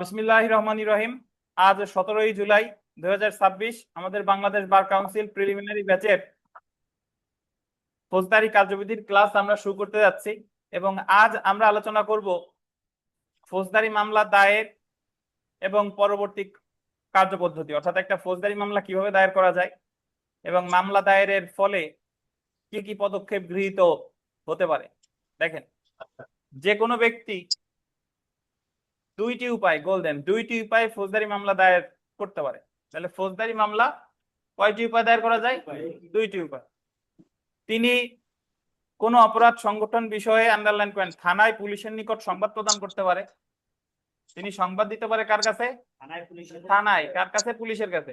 বিসমিল্লাহির রহমানির রহিম। আজ 17ই জুলাই 2026 আমাদের বাংলাদেশ বার কাউন্সিল প্রিলিমিনারি ব্যাচের ফৌজদারি কার্যবিধির ক্লাস আমরা শুরু করতে যাচ্ছি এবং আজ আমরা আলোচনা করব ফৌজদারি মামলা দায়ের এবং পরবর্তী কার্যপদ্ধতি, অর্থাৎ একটা ফৌজদারি মামলা কিভাবে দায়ের করা যায় এবং মামলা দায়েরের ফলে কি কি পদক্ষেপ গৃহীত হতে পারে। দেখেন, যে কোনো ব্যক্তি দুইটি উপায় ফৌজদারি মামলা দায়ের করতে পারে। তাহলে ফৌজদারি মামলা কয়টি উপায় দায়ের করা যায়? দুইটি উপায়। তিনি কোন অপরাধ সংগঠন বিষয়ে আন্ডারলাইন করেন, থানায় পুলিশের নিকট সংবাদ প্রদান করতে পারে। তিনি সংবাদ দিতে পারে কার কাছে? থানায়। কার কাছে? পুলিশের কাছে।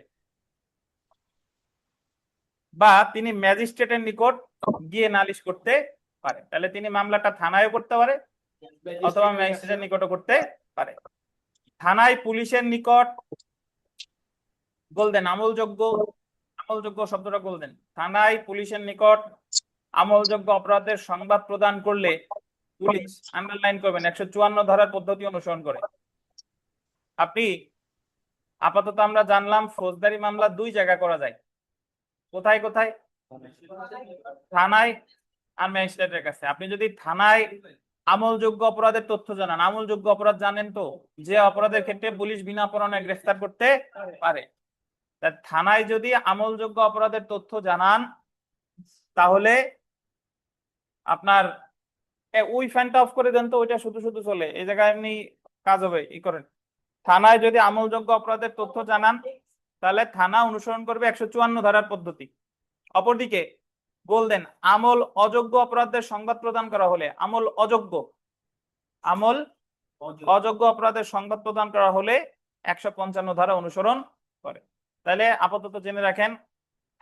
বা তিনি ম্যাজিস্ট্রেটের নিকট গিয়ে নালিশ করতে পারে। তাহলে তিনি মামলাটা থানায় করতে পারে অথবা ম্যাজিস্ট্রেটের নিকটও করতে পারে। থানায় পুলিশের নিকট বলতেন আমলযোগ্য শব্দটা বলতেন। থানায় পুলিশের নিকট আমলযোগ্য অপরাধের সংবাদ প্রদান করলে পুলিশ, আন্ডারলাইন করবেন, 154 ধারার পদ্ধতি অনুসরণ করে। আপনি আপাতত আমরা জানলাম ফৌজদারি মামলা দুই জায়গা করা যায়। কোথায় কোথায়? থানায় আর ম্যাজিস্ট্রেটের কাছে। আপনি যদি থানায় আমলযোগ্য অপরাধের তথ্য জানান, আমলযোগ্য অপরাধ জানেন তো, যে অপরাধের ক্ষেত্রে পুলিশ বিনা পরোয়ানায় গ্রেফতার করতে পারে। থানায় যদি আমলযোগ্য অপরাধের তথ্য জানান তাহলে আপনার ওই ফ্যানটা অফ করে দেন তো, ওইটা শুধু শুধু চলে, এই জায়গায় এমনি কাজ হবে, ই করেন। থানায় যদি আমলযোগ্য অপরাধের তথ্য জানান তাহলে থানা অনুসরণ করবে 154 ধারার পদ্ধতি। অপরদিকে বললেন আমল অযোগ্য অপরাধের সংবাদ প্রদান করা হলে, আমল অযোগ্য অপরাধের সংবাদ প্রদান করা হলে 155 ধারা অনুসরণ করে। তাহলে আপাতত জেনে রাখেন,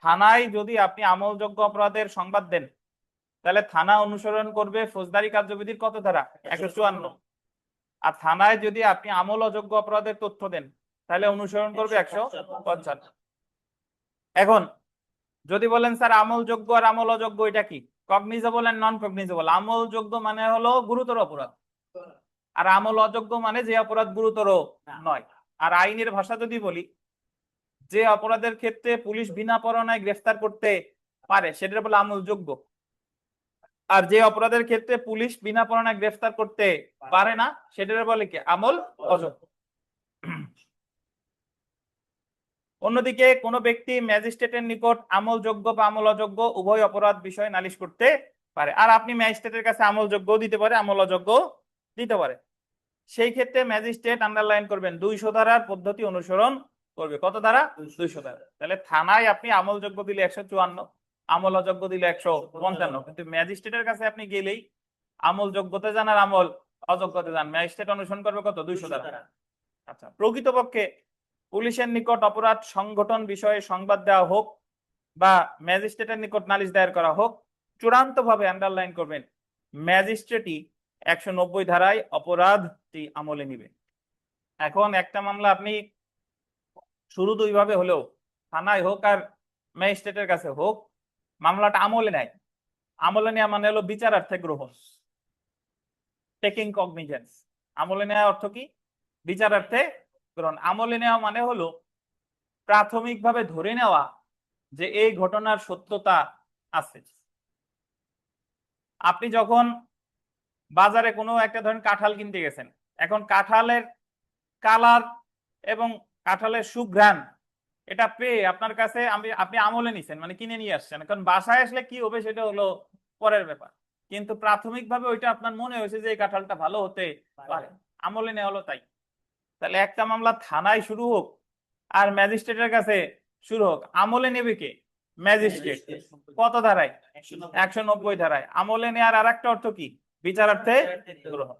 থানায় যদি আপনি আমলযোগ্য অপরাধের সংবাদ দেন তাহলে থানা অনুসরণ করবে ফৌজদারি কার্যবিধির কত ধারা? 154। আর থানায় যদি আপনি আমল অযোগ্য অপরাধের তথ্য দেন তাহলে অনুসরণ করবে 155। এখন যদি বলেন স্যার আমলযোগ্য আর আমল অযোগ্য এটা কি? Cognizable and non cognizable. আমলযোগ্য মানে হলো গুরুতর অপরাধ, আর আমল অযোগ্য মানে যে অপরাধ গুরুতর নয়। আর আইনের ভাষা যদি বলি, যে অপরাধের ক্ষেত্রে পুলিশ বিনা পরোয়ানায় গ্রেফতার করতে পারে সেটা বলে আমলযোগ্য, আর যে অপরাধের ক্ষেত্রে পুলিশ বিনা পরোয়ানায় গ্রেফতার করতে পারে না সেটার বলে কি? আমল অযোগ্য। অন্যদিকে কোনো ব্যক্তি ম্যাজিস্ট্রেটের নিকট আমলযোগ্য বা আমল অযোগ্য উভয় অপরাধ বিষয়ে নালিশ করতে পারে। আর আপনি ম্যাজিস্ট্রেটের কাছে আমলযোগ্য দিতে পারে, আমল অযোগ্য দিতে পারে। সেই ক্ষেত্রে ম্যাজিস্ট্রেট, আন্ডারলাইন করবেন, 200 ধারার পদ্ধতি অনুসরণ করবে। কত ধারা? 200 ধারা। তাহলে থানায় আপনি আমলযোগ্য দিলে 154, আমল অযোগ্য দিলে 155, কিন্তু ম্যাজিস্ট্রেটের কাছে আপনি গেলেই আমল যোগ্যতে যান আর আমল অযোগ্যতে যান, ম্যাজিস্ট্রেট অনুসরণ করবে কত? 200 ধারা। আচ্ছা, প্রকৃতপক্ষে পুলিশের নিকট অপরাধ সংগঠন বিষয়ে সংবাদ দেওয়া হোক বা ম্যাজিস্ট্রেটের নিকট নালিশ দায়ের করা হোক, চূড়ান্ত ভাবে আন্ডারলাইন করবেন, ম্যাজিস্ট্রেটই 190 ধারায় অপরাধটি আমলে নিবে। এখন একটা মামলা আপনি শুরু দুইভাবে হলেও, থানায় হোক আর ম্যাজিস্ট্রেটের কাছে হোক, মামলাটা আমলে নেয়। আমলে নেওয়া মানে হলো বিচারার্থে গ্রহণ, টেকিং কগনিজেন্স। আমলে নেওয়া অর্থ কি? বিচারার্থে গ্রহণ। আমলে নেওয়া মানে হলো প্রাথমিকভাবে ধরে নেওয়া যে এই ঘটনার সত্যতা আছে। আপনি যখন বাজারে কোনো একটা ধরেন কাঁঠাল কিনতে গেছেন, এখন কাঁঠালের কালার এবং কাঁঠালের সুঘ্রাণ এটা পেয়ে আপনার কাছে আপনি আমলে নিছেন, মানে কিনে নিয়ে আসছেন। এখন বাসায় আসলে কি হবে সেটা হলো পরের ব্যাপার, কিন্তু প্রাথমিকভাবে ওইটা আপনার মনে হয়েছে যে এই কাঁঠালটা ভালো হতে পারে, আমলে নেওয়া হলো তাই। তাহলে একটা মামলা থানায় শুরু হোক আর ম্যাজিস্ট্রেটের কাছে শুরু হোক, আমলে নেবে কে? ম্যাজিস্ট্রেট। কত ধারায়? 190 ধারায়। আমলে নেওয়ার আর একটা অর্থ কি? বিচারার্থে গ্রহণ।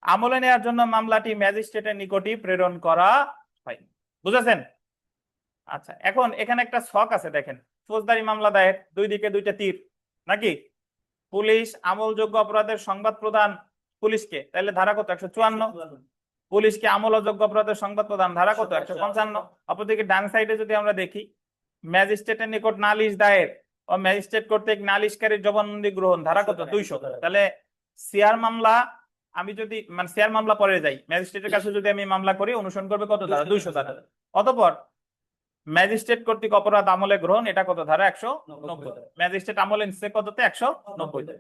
আমলে নেওয়ার জন্য মামলাটি ম্যাজিস্ট্রেটের নিকটই প্রেরণ করা হয়। বুঝেছেন? আচ্ছা, এখন এখানে একটা ছক আছে, দেখেন, ফৌজদারি মামলা দায়ের, দুই দিকে দুইটা তীর নাকি? পুলিশ আমলযোগ্য অপরাধের সংবাদ প্রদান পুলিশকে, তাহলে ধারা কত? 154। পুলিশকে আমল অযোগ্য অপরাধের সংবাদ প্রদান, ধারা কত? 155। অপরদিকে ডান সাইডে যদি আমরা দেখি, ম্যাজিস্ট্রেটের নিকট নালিশ দায়ের ও ম্যাজিস্ট্রেট কর্তৃক নালিশকারীর জবানবন্দি গ্রহণ, ধারা কত? 200। তাহলে সিআর মামলা আমি যদি মানে শেয়ার মামলা পরে যাই, ম্যাজিস্ট্রেটের কাছে যদি আমি মামলা করি, অনুসরণ করবে কত ধারা? 200 ধারা। অতঃপর ম্যাজিস্ট্রেট কর্তৃক অপরাধ আমলে গ্রহণ, এটা কত ধারা? 190। ম্যাজিস্ট্রেট আমলে নিচ্ছে কততে? 190।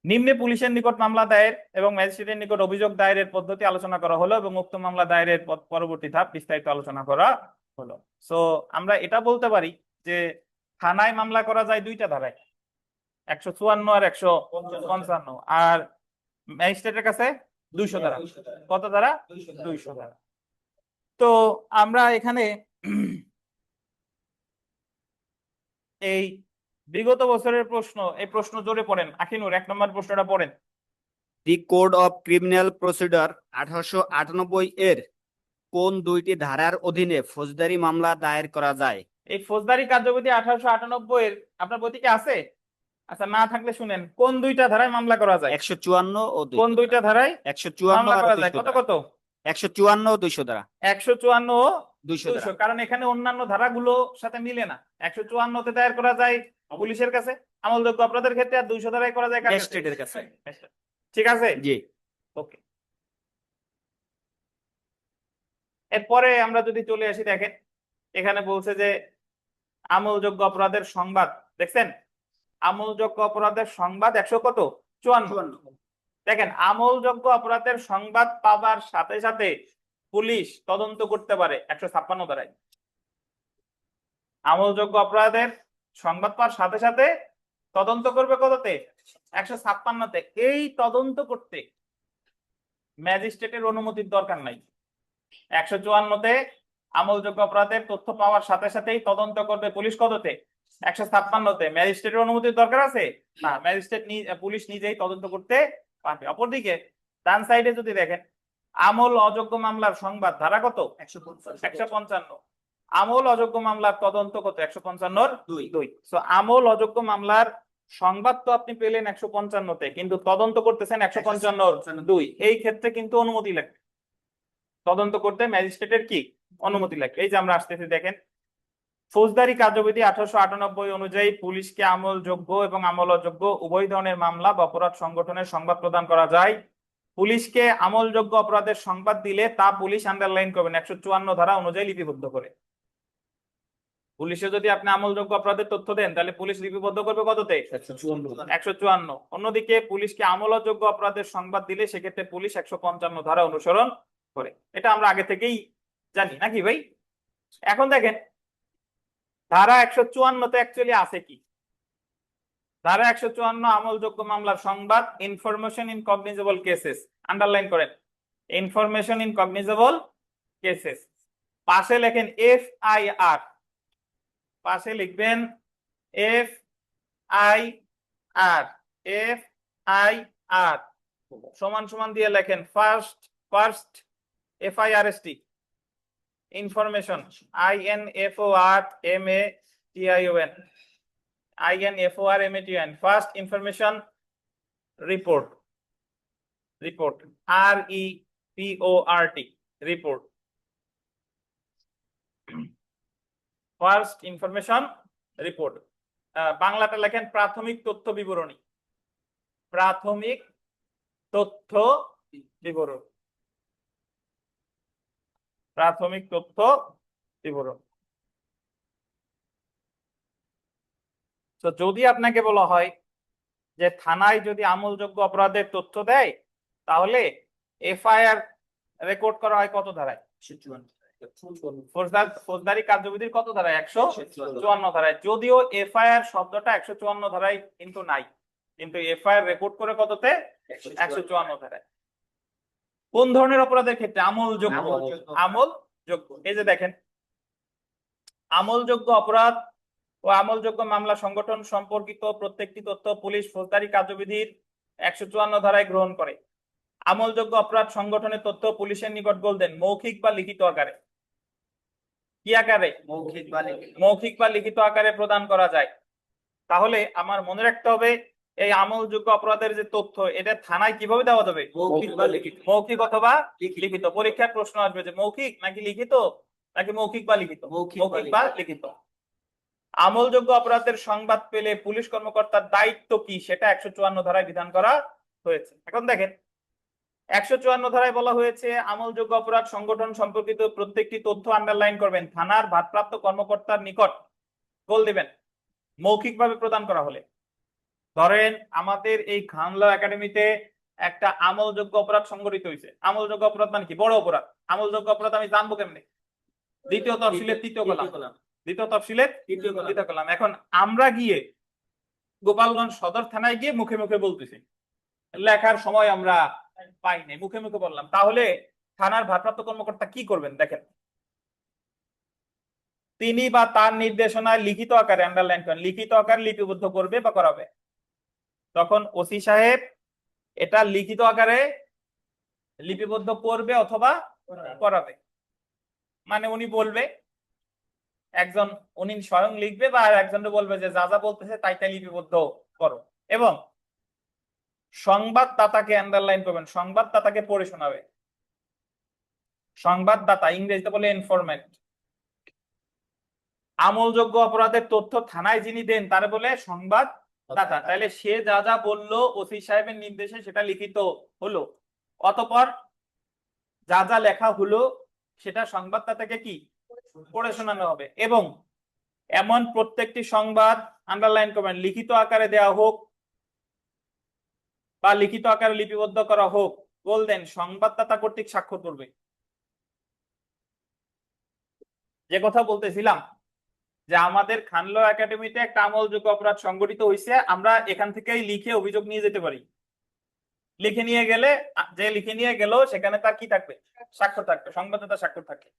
নিম্নে পুলিশের নিকট মামলা দায়ের এবং ম্যাজিস্ট্রেটের নিকট অভিযোগ দায়েরের পদ্ধতি আলোচনা করা হলো এবং উক্ত মামলা দায়েরের পরবর্তী ধাপ বিস্তারিত আলোচনা করা হলো। সো আমরা এটা বলতে পারি যে থানায় মামলা করা যায় দুইটা ধারায়, 154 আর 155, আর ম্যাজিস্ট্রেটের কাছে 200 ধারা। কত ধারা? 200 ধারা। তো আমরা এখানে এই বিগত বছরের প্রশ্ন, এই প্রশ্ন জোরে পড়েন আখিনুর, 1 নম্বর প্রশ্নটা পড়েন। দি কোড অফ ক্রিমিনাল প্রসিডিউর 1898 এর কোন দুইটি ধারার অধীনে ফৌজদারি মামলা দায়ের করা যায়? এই ফৌজদারি কার্যবিধি 1898 এর আপনার বইতে কি আছে? আচ্ছা, না থাকলে শুনেন, কোন দুইটা ধারায় মামলা করা যায়? 154 ও 200। কোন দুইটা ধারায় 154 মামলা আর করা যায়? 200 কত ধারা। কত? 154 ও 200 ধারা। 154 ও 200 ধারা। 200, কারণ এখানে অন্যান্য ধারাগুলো সাথে মিলে না। 154 তে দায়ের করা যায় পুলিশের কাছে আমলযোগ্য অপরাধের ক্ষেত্রে, আর 200 ধারায় করা যায় ম্যাজিস্ট্রেটের কাছে। ঠিক আছে? জি। ওকে। এরপরে আমরা যদি চলে আসি, দেখেন এখানে বলছে যে আমলযোগ্য অপরাধের সংবাদ, দেখছেন আমলযোগ্য অপরাধের সংবাদ 154। দেখেন আমলযোগ্য অপরাধের সংবাদ পাবার সাথে সাথে পুলিশ তদন্ত করতে পারে 156 ধারায়। আমলযোগ্য অপরাধের সংবাদ পাওয়ার সাথে সাথে তদন্ত করবে কততে? 156তে। এই তদন্ত করতে ম্যাজিস্ট্রেটের অনুমতির দরকার নাই। 154তে আমলযোগ্য অপরাধের তথ্য পাওয়ার সাথে সাথেই তদন্ত করবে পুলিশ কততে? 156তে। ম্যাজিস্ট্রেটের অনুমতির দরকার আছে না, ম্যাজিস্ট্রেট পুলিশ নিজেই তদন্ত করতে পারবে। অপরদিকে ডান সাইডে যদি দেখেন, আমল অযোগ্য মামলার সংবাদ ধারা কত? 155। আমল অযোগ্য মামলার তদন্ত কত? 155-র 2। সো আমল অযোগ্য মামলার সংবাদ তো আপনি পেলেন 155তে, কিন্তু তদন্ত করতেছেন 155-র 2। এই ক্ষেত্রে কিন্তু অনুমতি লাগবে, তদন্ত করতে ম্যাজিস্ট্রেটের কি অনুমতি লাগবে। এই যে আমরা আসতেছি, দেখেন ফৌজদারি কার্যবিধি 1898 অনুযায়ী পুলিশকে আমলযোগ্য এবং আমল অযোগ্য উভয় ধরনের মামলা বা অপরাধ সংগঠনের সংবাদ প্রদান করা যায়। পুলিশকে আমলযোগ্য অপরাধের সংবাদ দিলে তা পুলিশ আন্ডারলাইন করবেন 154 ধারা অনুযায়ী লিপিবদ্ধ করে। পুলিশে যদি আপনি আমলযোগ্য অপরাধের তথ্য দেন, তাহলে পুলিশ লিপিবদ্ধ করবে কততে? 154। অন্যদিকে পুলিশকে আমল অযোগ্য অপরাধের সংবাদ দিলে সেক্ষেত্রে পুলিশ 155 ধারা অনুসরণ করে। এটা আমরা আগে থেকেই জানি নাকি ভাই? এখন দেখেন ধারা 154তে অ্যাকচুয়ালি আছে কি? ধারা 154 আমলযোগ্য মামলার সংবাদ, information in cognizable cases, underline করেন ইনফরমেশন ইন কগনিজেবল কেসেস। পাশে লেখেন FIR, পাশে লিখবেন FIR, FIR সমান সমান দিয়ে লেখেন first FIRST, information INFORMATION, first information report, REPORT, report, first information report. বাংলাটা লেখেন প্রাথমিক তথ্য বিবরণী, প্রাথমিক তথ্য বিবরণ, প্রাথমিক তথ্য বিবরণ। তো যদি আপনাকে বলা হয় যে থানায় যদি আমলযোগ্য অপরাধের তথ্য দেয়, তাহলে FIR রেকর্ড করা হয় কত ধারায়? ফৌজদারি কার্যবিধির কত ধারায়? 154 ধারায়। যদিও FIR শব্দটা 154 ধারায় কিন্তু নাই, কিন্তু FIR রেকর্ড করে কততে? 154 ধারায়। কোন ধরনের অপরাধের ক্ষেত্রে? আমলযোগ্য। আমলযোগ্য। এই যে দেখেন আমলযোগ্য অপরাধ ও আমলযোগ্য মামলা সংগঠন সম্পর্কিত প্রত্যেকটি তথ্য পুলিশ ফৌজদারি কার্যবিধির 154 ধারায় গ্রহণ করে। আমলযোগ্য অপরাধ সংগঠনের তথ্য পুলিশের নিকট বলতেন মৌখিক বা লিখিত আকারে। কি আকারে? মৌখিক বা লিখিত আকারে প্রদান করা যায়। তাহলে আমার মনে রাখতে হবে এই আমলযোগ্য অপরাধের যে তথ্য, এটা থানায় কিভাবে দেওয়া যাবে? মৌখিক অথবা লিখিত। পরীক্ষার প্রশ্ন আসবে যে মৌখিক নাকি লিখিত, নাকি মৌখিক বা লিখিত? মৌখিক বা লিখিত। আমলযোগ্য অপরাধের সংবাদ পেলে পুলিশ কর্মকর্তার দায়িত্ব কি, সেটা 154 ধারায় বিধান করা হয়েছে। এখন দেখেন 154 ধারায় বলা হয়েছে আমলযোগ্য অপরাধ সংগঠন সম্পর্কিত প্রত্যেকটি তথ্য আন্ডারলাইন করবেন, থানার ভারপ্রাপ্ত কর্মকর্তার নিকট গোল দিবেন মৌখিকভাবে প্রদান করা হলে। ধরেন আমাদের এই খানলা একাডেমিতে একটা আমলযোগ্য অপরাধ সংগঠিত হয়েছে। আমলযোগ্য অপরাধ মানে কি? বড় অপরাধ। আমলযোগ্য অপরাধ আমি জানবো কেমনে? দ্বিতীয় তফসিলের তৃতীয় কলাম, দ্বিতীয় তফসিলের তৃতীয় কলাম। এখন আমরা গিয়ে গোপালগঞ্জ সদর থানায় গিয়ে মুখে মুখে বলতেছি, লেখার সময় আমরা পাই নাই, মুখে মুখে বললাম। তাহলে থানার ভারপ্রাপ্ত কর্মকর্তা কি করবেন দেখেন, তিনি বা তার নির্দেশনায় লিখিত আকারে, আন্ডারলাইন করেন, লিখিত আকারে লিপিবদ্ধ করবে বা করাবে। তখন ওসি সাহেব এটা লিখিত আকারে লিপিবদ্ধ করবে অথবা করাবে। মানে উনি বলবে, একজন উনি স্বয়ং লিখবে বা একজন বলবে যে যা যা বলতেছে তাই তাই লিপিবদ্ধ করো। এবং সংবাদদাতাকে আন্ডারলাইন করবেন, সংবাদদাতাকে পড়ে শোনাবে। সংবাদদাতা ইংরেজিতে বলে ইনফরমেন্ট। আমলযোগ্য অপরাধের তথ্য থানায় যিনি দেন তারে বলে সংবাদদাতা। তাহলে সে যা যা বললো ওসি সাহেবের নির্দেশে সেটা লিখিত হলো, অতঃপর যা যা লেখা হলো সেটা সংবাদদাতাকে কি পড়ে শোনানো হবে। এবং এমন প্রত্যেকটি সংবাদ আন্ডারলাইন করবেন, লিখিত আকারে দেওয়া হোক বা লিখিত আকারে লিপিবদ্ধ করা হোক, বলতেন সংবাদদাতা কর্তৃক স্বাক্ষর করবে। যে কথা বলতেছিলাম যে আমাদের খানলো একাডেমিতে একটা আমলযোগ্য অপরাধ সংগঠিত হয়েছে, আমরা এখান থেকেই লিখে অভিযোগ নিয়ে যেতে পারি। লিখে নিয়ে গেলে, যে লিখে নিয়ে গেল সেখানে তার কি থাকবে? স্বাক্ষর থাকবে, সংবাদদাতা স্বাক্ষর থাকবে।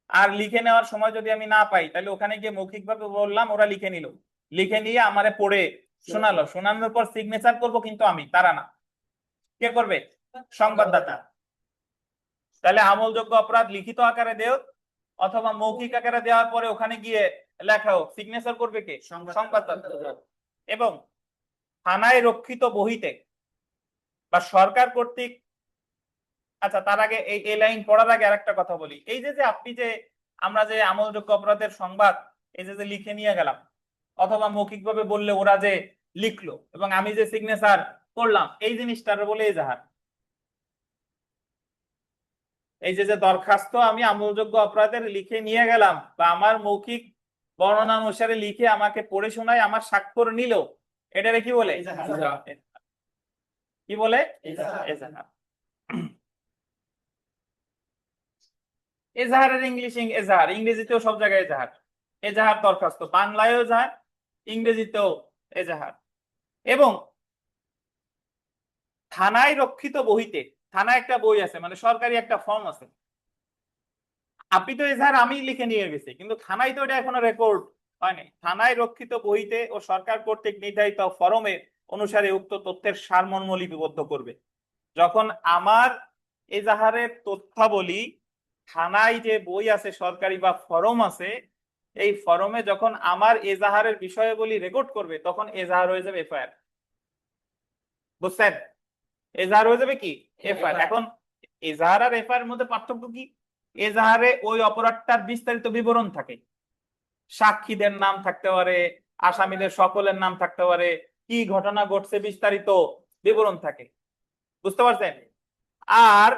আর লিখে নেওয়ার সময় যদি আমি না পাই, তাহলে ওখানে গিয়ে মৌখিকভাবে বললাম, ওরা লিখে নিল, লিখে নিয়ে আমারে পড়ে শোনালো, শোনানোর পর সিগনেচার করব, কিন্তু আমি, তারা না। কে করবে? সংবাদদাতা। তাহলে আমলযোগ্য অপরাধ লিখিত আকারে দেও অথবা মৌখিক আকারে দেওয়ার পরে ওখানে গিয়ে লেখা হোক, সিগনেচার করবে কে? সংবাদদাতা। এবং থানায় রক্ষিত বহিতে বা সরকার কর্তৃক, আচ্ছা তার আগে এই লাইন পড়ার আগে আরেকটা কথা বলি। এই যে আপনি যে আমরা যে আমলযোগ্য অপরাধের সংবাদ এই যে লিখে নিয়ে গেলাম অথবা মৌখিকভাবে বললে ওরা যে লিখলো এবং আমি যে সিগনেচার করলাম, এই জিনিসটার বলে এজাহার। এই যে দরখাস্ত আমি আমলযোগ্য অপরাধের লিখে নিয়ে গেলাম বা আমার মৌখিক বর্ণনা অনুসারে লিখে আমাকে পড়ে শোনায়, আমার স্বাক্ষর নিল, এটারে কি বলে? কি বলে? এজাহার। এজাহারের এজাহার, ইংরেজিতেও সব জায়গায় এজাহার। এজাহার দরখাস্ত, বাংলায়ও এজাহার, ইংরেজিতেও এজাহার। এবং থানায় রক্ষিত বহিতে, থানায় একটা বই আছে, মানে সরকারি একটা ফর্ম আছে। আপনি তো এজাহার আমি লিখে নিয়ে গেছি, কিন্তু থানায় তো এটা এখনো রেকর্ড হয়নি। থানায় রক্ষিত বহিতে ও সরকার কর্তৃক নির্ধারিত ফরমে অনুসারে উক্ত তথ্যের সারমর্ম লিপিবদ্ধ করবে। যখন আমার এজাহারের তথ্যাবলী থানায় যে বই আছে সরকারি বা ফরম আছে, এই ফরমে যখন আমার এজাহারের বিষয়াবলী রেকর্ড করবে, তখন এজাহার হয়ে যাবে এফআইআর। বুঝছেন? এজাহার হয়ে যাবে কি এফআইআর। এখন এজাহার আর এফআইআর মধ্যে পার্থক্য কি? এজাহারে ওই অপরাধটার বিস্তারিত বিবরণ থাকে, সাক্ষীদের নাম থাকতে পারে, আসামিদের সকলের নাম থাকতে পারে, কি ঘটনা ঘটছে বিস্তারিত বিবরণ থাকে। বুঝতে পারছেন? আর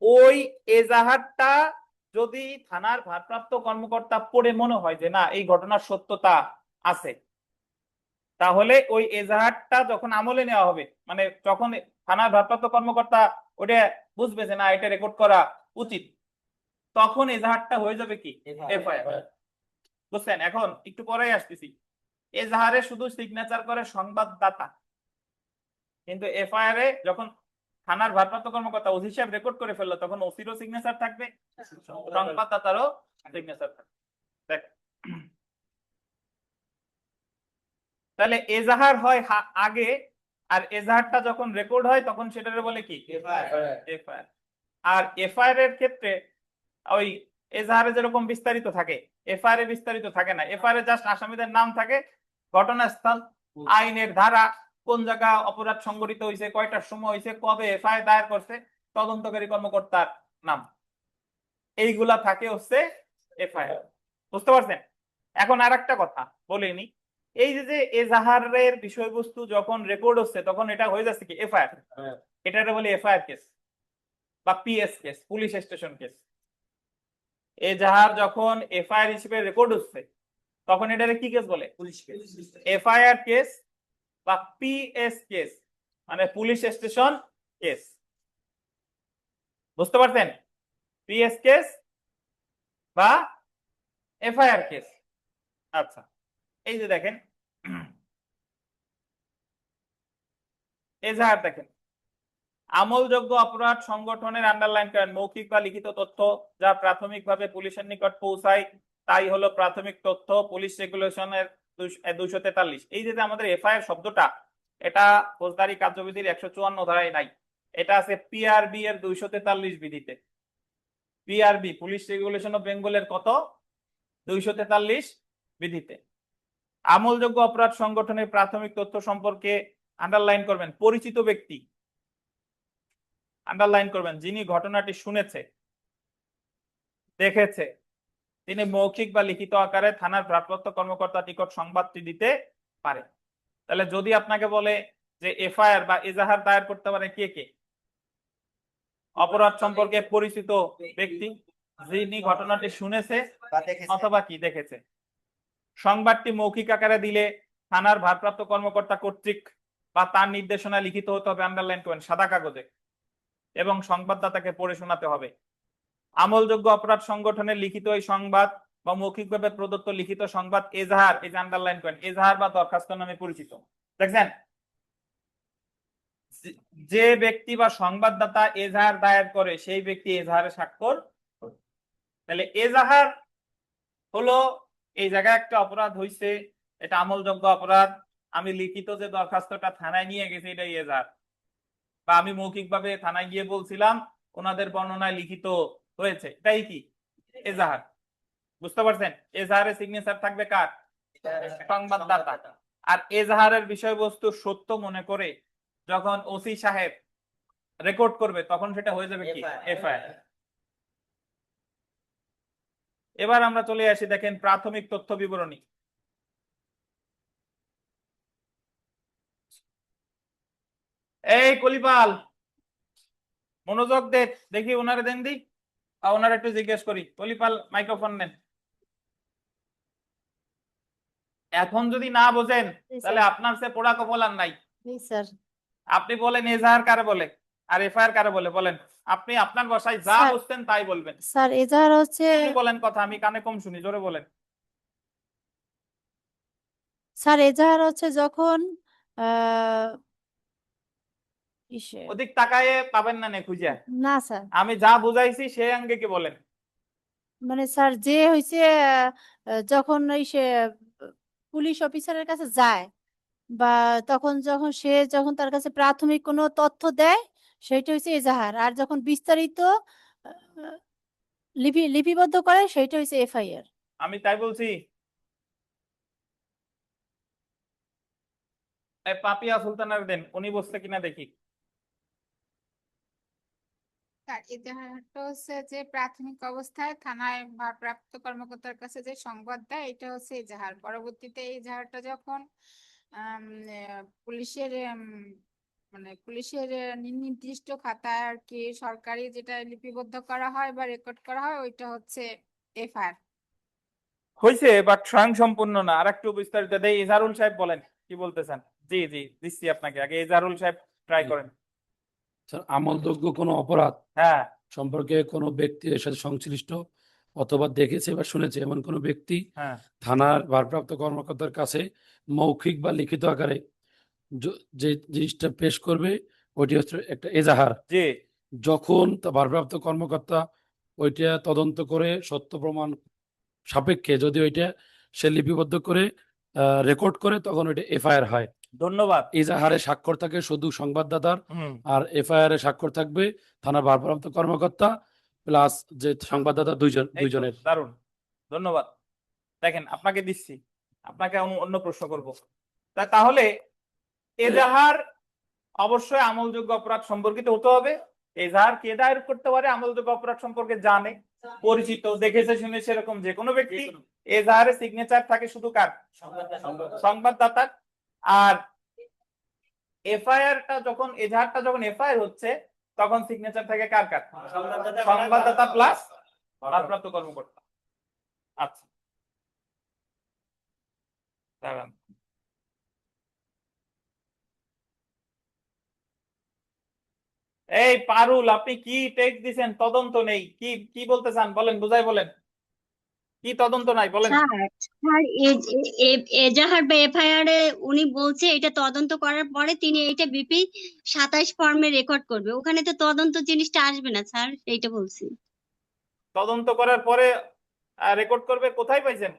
ওই এজাহারটা যদি থানার ভারপ্রাপ্ত কর্মকর্তা পড়ে মনে হয় যে না এই ঘটনার সত্যতা আছে, তাহলে ওই এজাহারটা যখন আমলে নেওয়া হবে, মানে যখন থানার ভারপ্রাপ্ত কর্মকর্তা ওটা বুঝবে যে না এটা রেকর্ড করা উচিত, তখন এজাহারটা হয়ে যাবে কি এফআইআর। বুঝছেন? এখন একটু পরেই আসতেছি। এজাহারে শুধু সিগনেচার করে সংবাদদাতা, কিন্তু এফআইআর এ যখন থানার ভারপ্রাপ্ত কর্মকর্তা ওসি সাহেব রেকর্ড করে ফেললো, তখন ওসিরও সিগনেচার থাকবে, সংবাদদাতারও সিগনেচার থাকবে। দেখ, তাহলে এজাহার হয় আগে, আর এজাহারটা যখন রেকর্ড হয় তখন সেটারে বলে কি এফআইআর। আর এফআইআর এর ক্ষেত্রে ওই এজাহারে যেরকম বিস্তারিত থাকে, এফআইআর এ বিস্তারিত থাকে না। এফআইআর এ জাস্ট আসামিদের নাম থাকে, ঘটনাস্থল, আইনের ধারা, কোন জায়গা অপরাধ সংঘটিত হয়েছে, কয়টার সময় হয়েছে, কবে এফআইআর দায়ের করছে, তদন্তকারী কর্মকর্তার নাম, এইগুলা থাকে হচ্ছে এফআইআর। বুঝতে পারছেন? এখন আর একটা কথা বলিনি, এই যে এজাহারের বিষয়বস্তু যখন রেকর্ড হচ্ছে তখন এটা হয়ে যাচ্ছে কি এফআইআর, এটা বলে এফআইআর কেস বা PS case, police station case. এজাহার যখন এফআইআর হিসেবে রেকর্ড হচ্ছে তখন এটারে কি কেস বলে? Police case. এফআইআর কেস বা পিএস কেস মানে পুলিশ স্টেশন কেস, বুঝতে পারছেন? পিএস কেস বা এফআইআর কেস। আচ্ছা, এই যে দেখেন এজাহার দেখেন, আমলযোগ্য অপরাধ সংগঠনের আন্ডারলাইন করেন মৌখিক বা লিখিত তথ্য যা প্রাথমিকভাবে পুলিশের নিকট পৌঁছায়, তাই হলো প্রাথমিক তথ্য। পুলিশ রেগুলেশনের 243। এই যে আমাদের এফআইআর শব্দটা, এটা ফৌজদারি কার্যবিধির 154 ধারায় নাই, এটা আছে পিআরবি এর 243 বিধিতে। পিআরবি পুলিশ রেগুলেশন অফ বেঙ্গলের কত? 243 বিধিতে। আমলযোগ্য অপরাধ সংগঠনের প্রাথমিক তথ্য সম্পর্কে আন্ডারলাইন করবেন পরিচিত ব্যক্তি, আন্ডারলাইন করবেন যিনি ঘটনাটি শুনেছে, দেখেছে, তিনি মৌখিক বা লিখিত আকারে থানার ভারপ্রাপ্ত কর্মকর্তার নিকট সংবাদটি দিতে পারে। তাহলে যদি আপনাকে বলে যে এফআইআর বা এজাহার দায়ের করতে পারে কে কে? অপরাধ সম্পর্কে পরিচিত ব্যক্তি যিনি ঘটনাটি শুনেছে অথবা কি দেখেছে। সংবাদটি মৌখিক আকারে দিলে থানার ভারপ্রাপ্ত কর্মকর্তা কর্তৃক বা তার নির্দেশনা লিখিত হতে হবে, আন্ডারলাইন করবেন সাদা কাগজে, এবং সংবাদদাতাকে পড়ে শোনাতে হবে। আমলযোগ্য অপরাধ সংগঠনের লিখিত এই সংবাদ বা মৌখিকভাবে প্রদত্ত লিখিত সংবাদ এজাহার, এই যে আন্ডারলাইন করেন, এজাহার বা দরখাস্ত নামে পরিচিত। দেখছেন, যে ব্যক্তি বা সংবাদদাতা এজাহার দায়ের করে সেই ব্যক্তি এজাহারে স্বাক্ষর। তাহলে এজাহার হলো এই জায়গায় একটা অপরাধ হইছে, এটা আমলযোগ্য অপরাধ, আমি লিখিত যে দরখাস্তটা থানায় নিয়ে গেছি এটাই এজাহার, বা আমি মৌখিকভাবে থানায় গিয়ে বলছিলাম ওনাদের বর্ণনায় লিখিত হয়েছে, এটাই কি এজাহার। বুঝতে পারছেন? এজাহারের সিগনেচার থাকবে কার? সংবাদদাতা। আর এজাহারের বিষয়বস্তু সত্য মনে করে যখন ওসি সাহেব রেকর্ড করবে তখন সেটা হয়ে যাবে কি এফআইআর। এবার আমরা চলে আসি, দেখেন প্রাথমিক তথ্য বিবরণী। এই কলিপাল মনোযোগ দে, দেখি ওনারে দেন দি, ওনার একটু জিজ্ঞেস করি। কলিপাল মাইক্রোফোন নেন। এখন যদি না বোঝেন তাহলে আপনার সে পোড়া কপাল আর নাই। স্যার আপনি বলেন এজাহার কারে বলে আর এফআইআর কারে বলে, বলেন। আপনি আপনার ভাষায় যা স্যার- বুঝতেন তাই বলবেন। স্যার এজাহার হচ্ছে আপনি বলেন কথা, আমি কানে কম শুনি, জোরে বলেন। স্যার এজাহার হচ্ছে যখন আহ ইসে- ওদিক তাকায়ে পাবেন না নে খুঁজে, না স্যার, আমি যা বুঝাইছি সেই আঙ্গে কি বলেন। মানে স্যার যে হইছে যখন ওই সে পুলিশ অফিসারের কাছে যায় বা তখন যখন তার কাছে প্রাথমিক কোনো তথ্য দেয় সেইটা হচ্ছে এজাহার, আর যখন বিস্তারিত আহ, লিপিবদ্ধ করে সেইটা হচ্ছে এফআইআর। আমি তাই বলছি। পাপিয়া সুলতানার দেন, উনি বসছে কিনা দেখি। তার এজাহারটা হচ্ছে যে প্রাথমিক অবস্থায় থানায় ভারপ্রাপ্ত কর্মকর্তার কাছে যে সংবাদ দেয় এটা হচ্ছে এজাহার। পরবর্তীতে এই এজাহারটা যখন পুলিশের মানে পুলিশের নির্দিষ্ট খাতায় আর কি সরকারি যেটা লিপিবদ্ধ করা হয় বা রেকর্ড করা হয় ওইটা হচ্ছে এফআইআর। হয়েছে, বাট স্বয়ং সম্পূর্ণ না। আর একটু বিস্তারিত দেই, ইজারুল সাহেব বলেন কি বলতেছেন। জি জি দিচ্ছি আপনাকে, আগে ইজারুল সাহেব ট্রাই করেন। স্যার, আমলযোগ্য কোনো অপরাধ হ্যাঁ সম্পর্কে কোনো ব্যক্তি এর সাথে সংশ্লিষ্ট অথবা দেখেছে বা শুনেছে এমন কোনো ব্যক্তি হ্যাঁ থানার ভারপ্রাপ্ত কর্মকর্তার কাছে মৌখিক বা লিখিত আকারে যে জিনিসটা পেশ করবে ওইটি হচ্ছে একটা এজাহার। জি যখন তা ভারপ্রাপ্ত কর্মকর্তা ওইটা তদন্ত করে সত্য প্রমাণ সাপেক্ষে যদি ওইটা সে লিপিবদ্ধ করে রেকর্ড করে তখন ওইটা এফআইআর হয়। ধন্যবাদ। এজাহারে স্বাক্ষর থাকে শুধু সংবাদদাতার, হুম আর এফআইআর এ স্বাক্ষর থাকবে থানার ভারপ্রাপ্ত কর্মকর্তা প্লাস যে সংবাদদাতা এই তো, দুইজনের। দারুণ, ধন্যবাদ। দেখেন আপনাকে দিচ্ছি, আপনাকে অন্য প্রশ্ন করব। তাহলে এজাহার অবশ্যই আমলযোগ্য অপরাধ সম্পর্কিত হতে হবে। এজাহার কে দায়ের করতে পারে? আমলযোগ্য অপরাধ সম্পর্কে জানে, পরিচিত, দেখেছে শুনেছে এরকম যে কোনো ব্যক্তি। এজাহারে সিগনেচার থাকে শুধু কার? সংবাদদাতার। আর এফআইআরটা যখন, এজাহারটা যখন এফআইআর হচ্ছে তখন সিগনেচার থাকে কার কার? সংবাদদাতা প্লাস ভারপ্রাপ্ত কর্মকর্তা। আচ্ছা, দাঁড়ান। এই পারুল, আপনি কি টেক্সট দিছেন? তদন্ত নেই, কি কি বলতে চান বলেন, বুঝাই বলেন। কি তদন্ত নাই বলেন? স্যার স্যার এজাহার বা এফআইআর এ উনি বলছে এটা তদন্ত করার পরে তিনি এটা বিপি 27 ফর্মে রেকর্ড করবে, ওখানে তো তদন্ত জিনিসটা আসবে না স্যার, এইটা বলছি। তদন্ত করার পরে রেকর্ড করবে, কোথায় পাইছেন?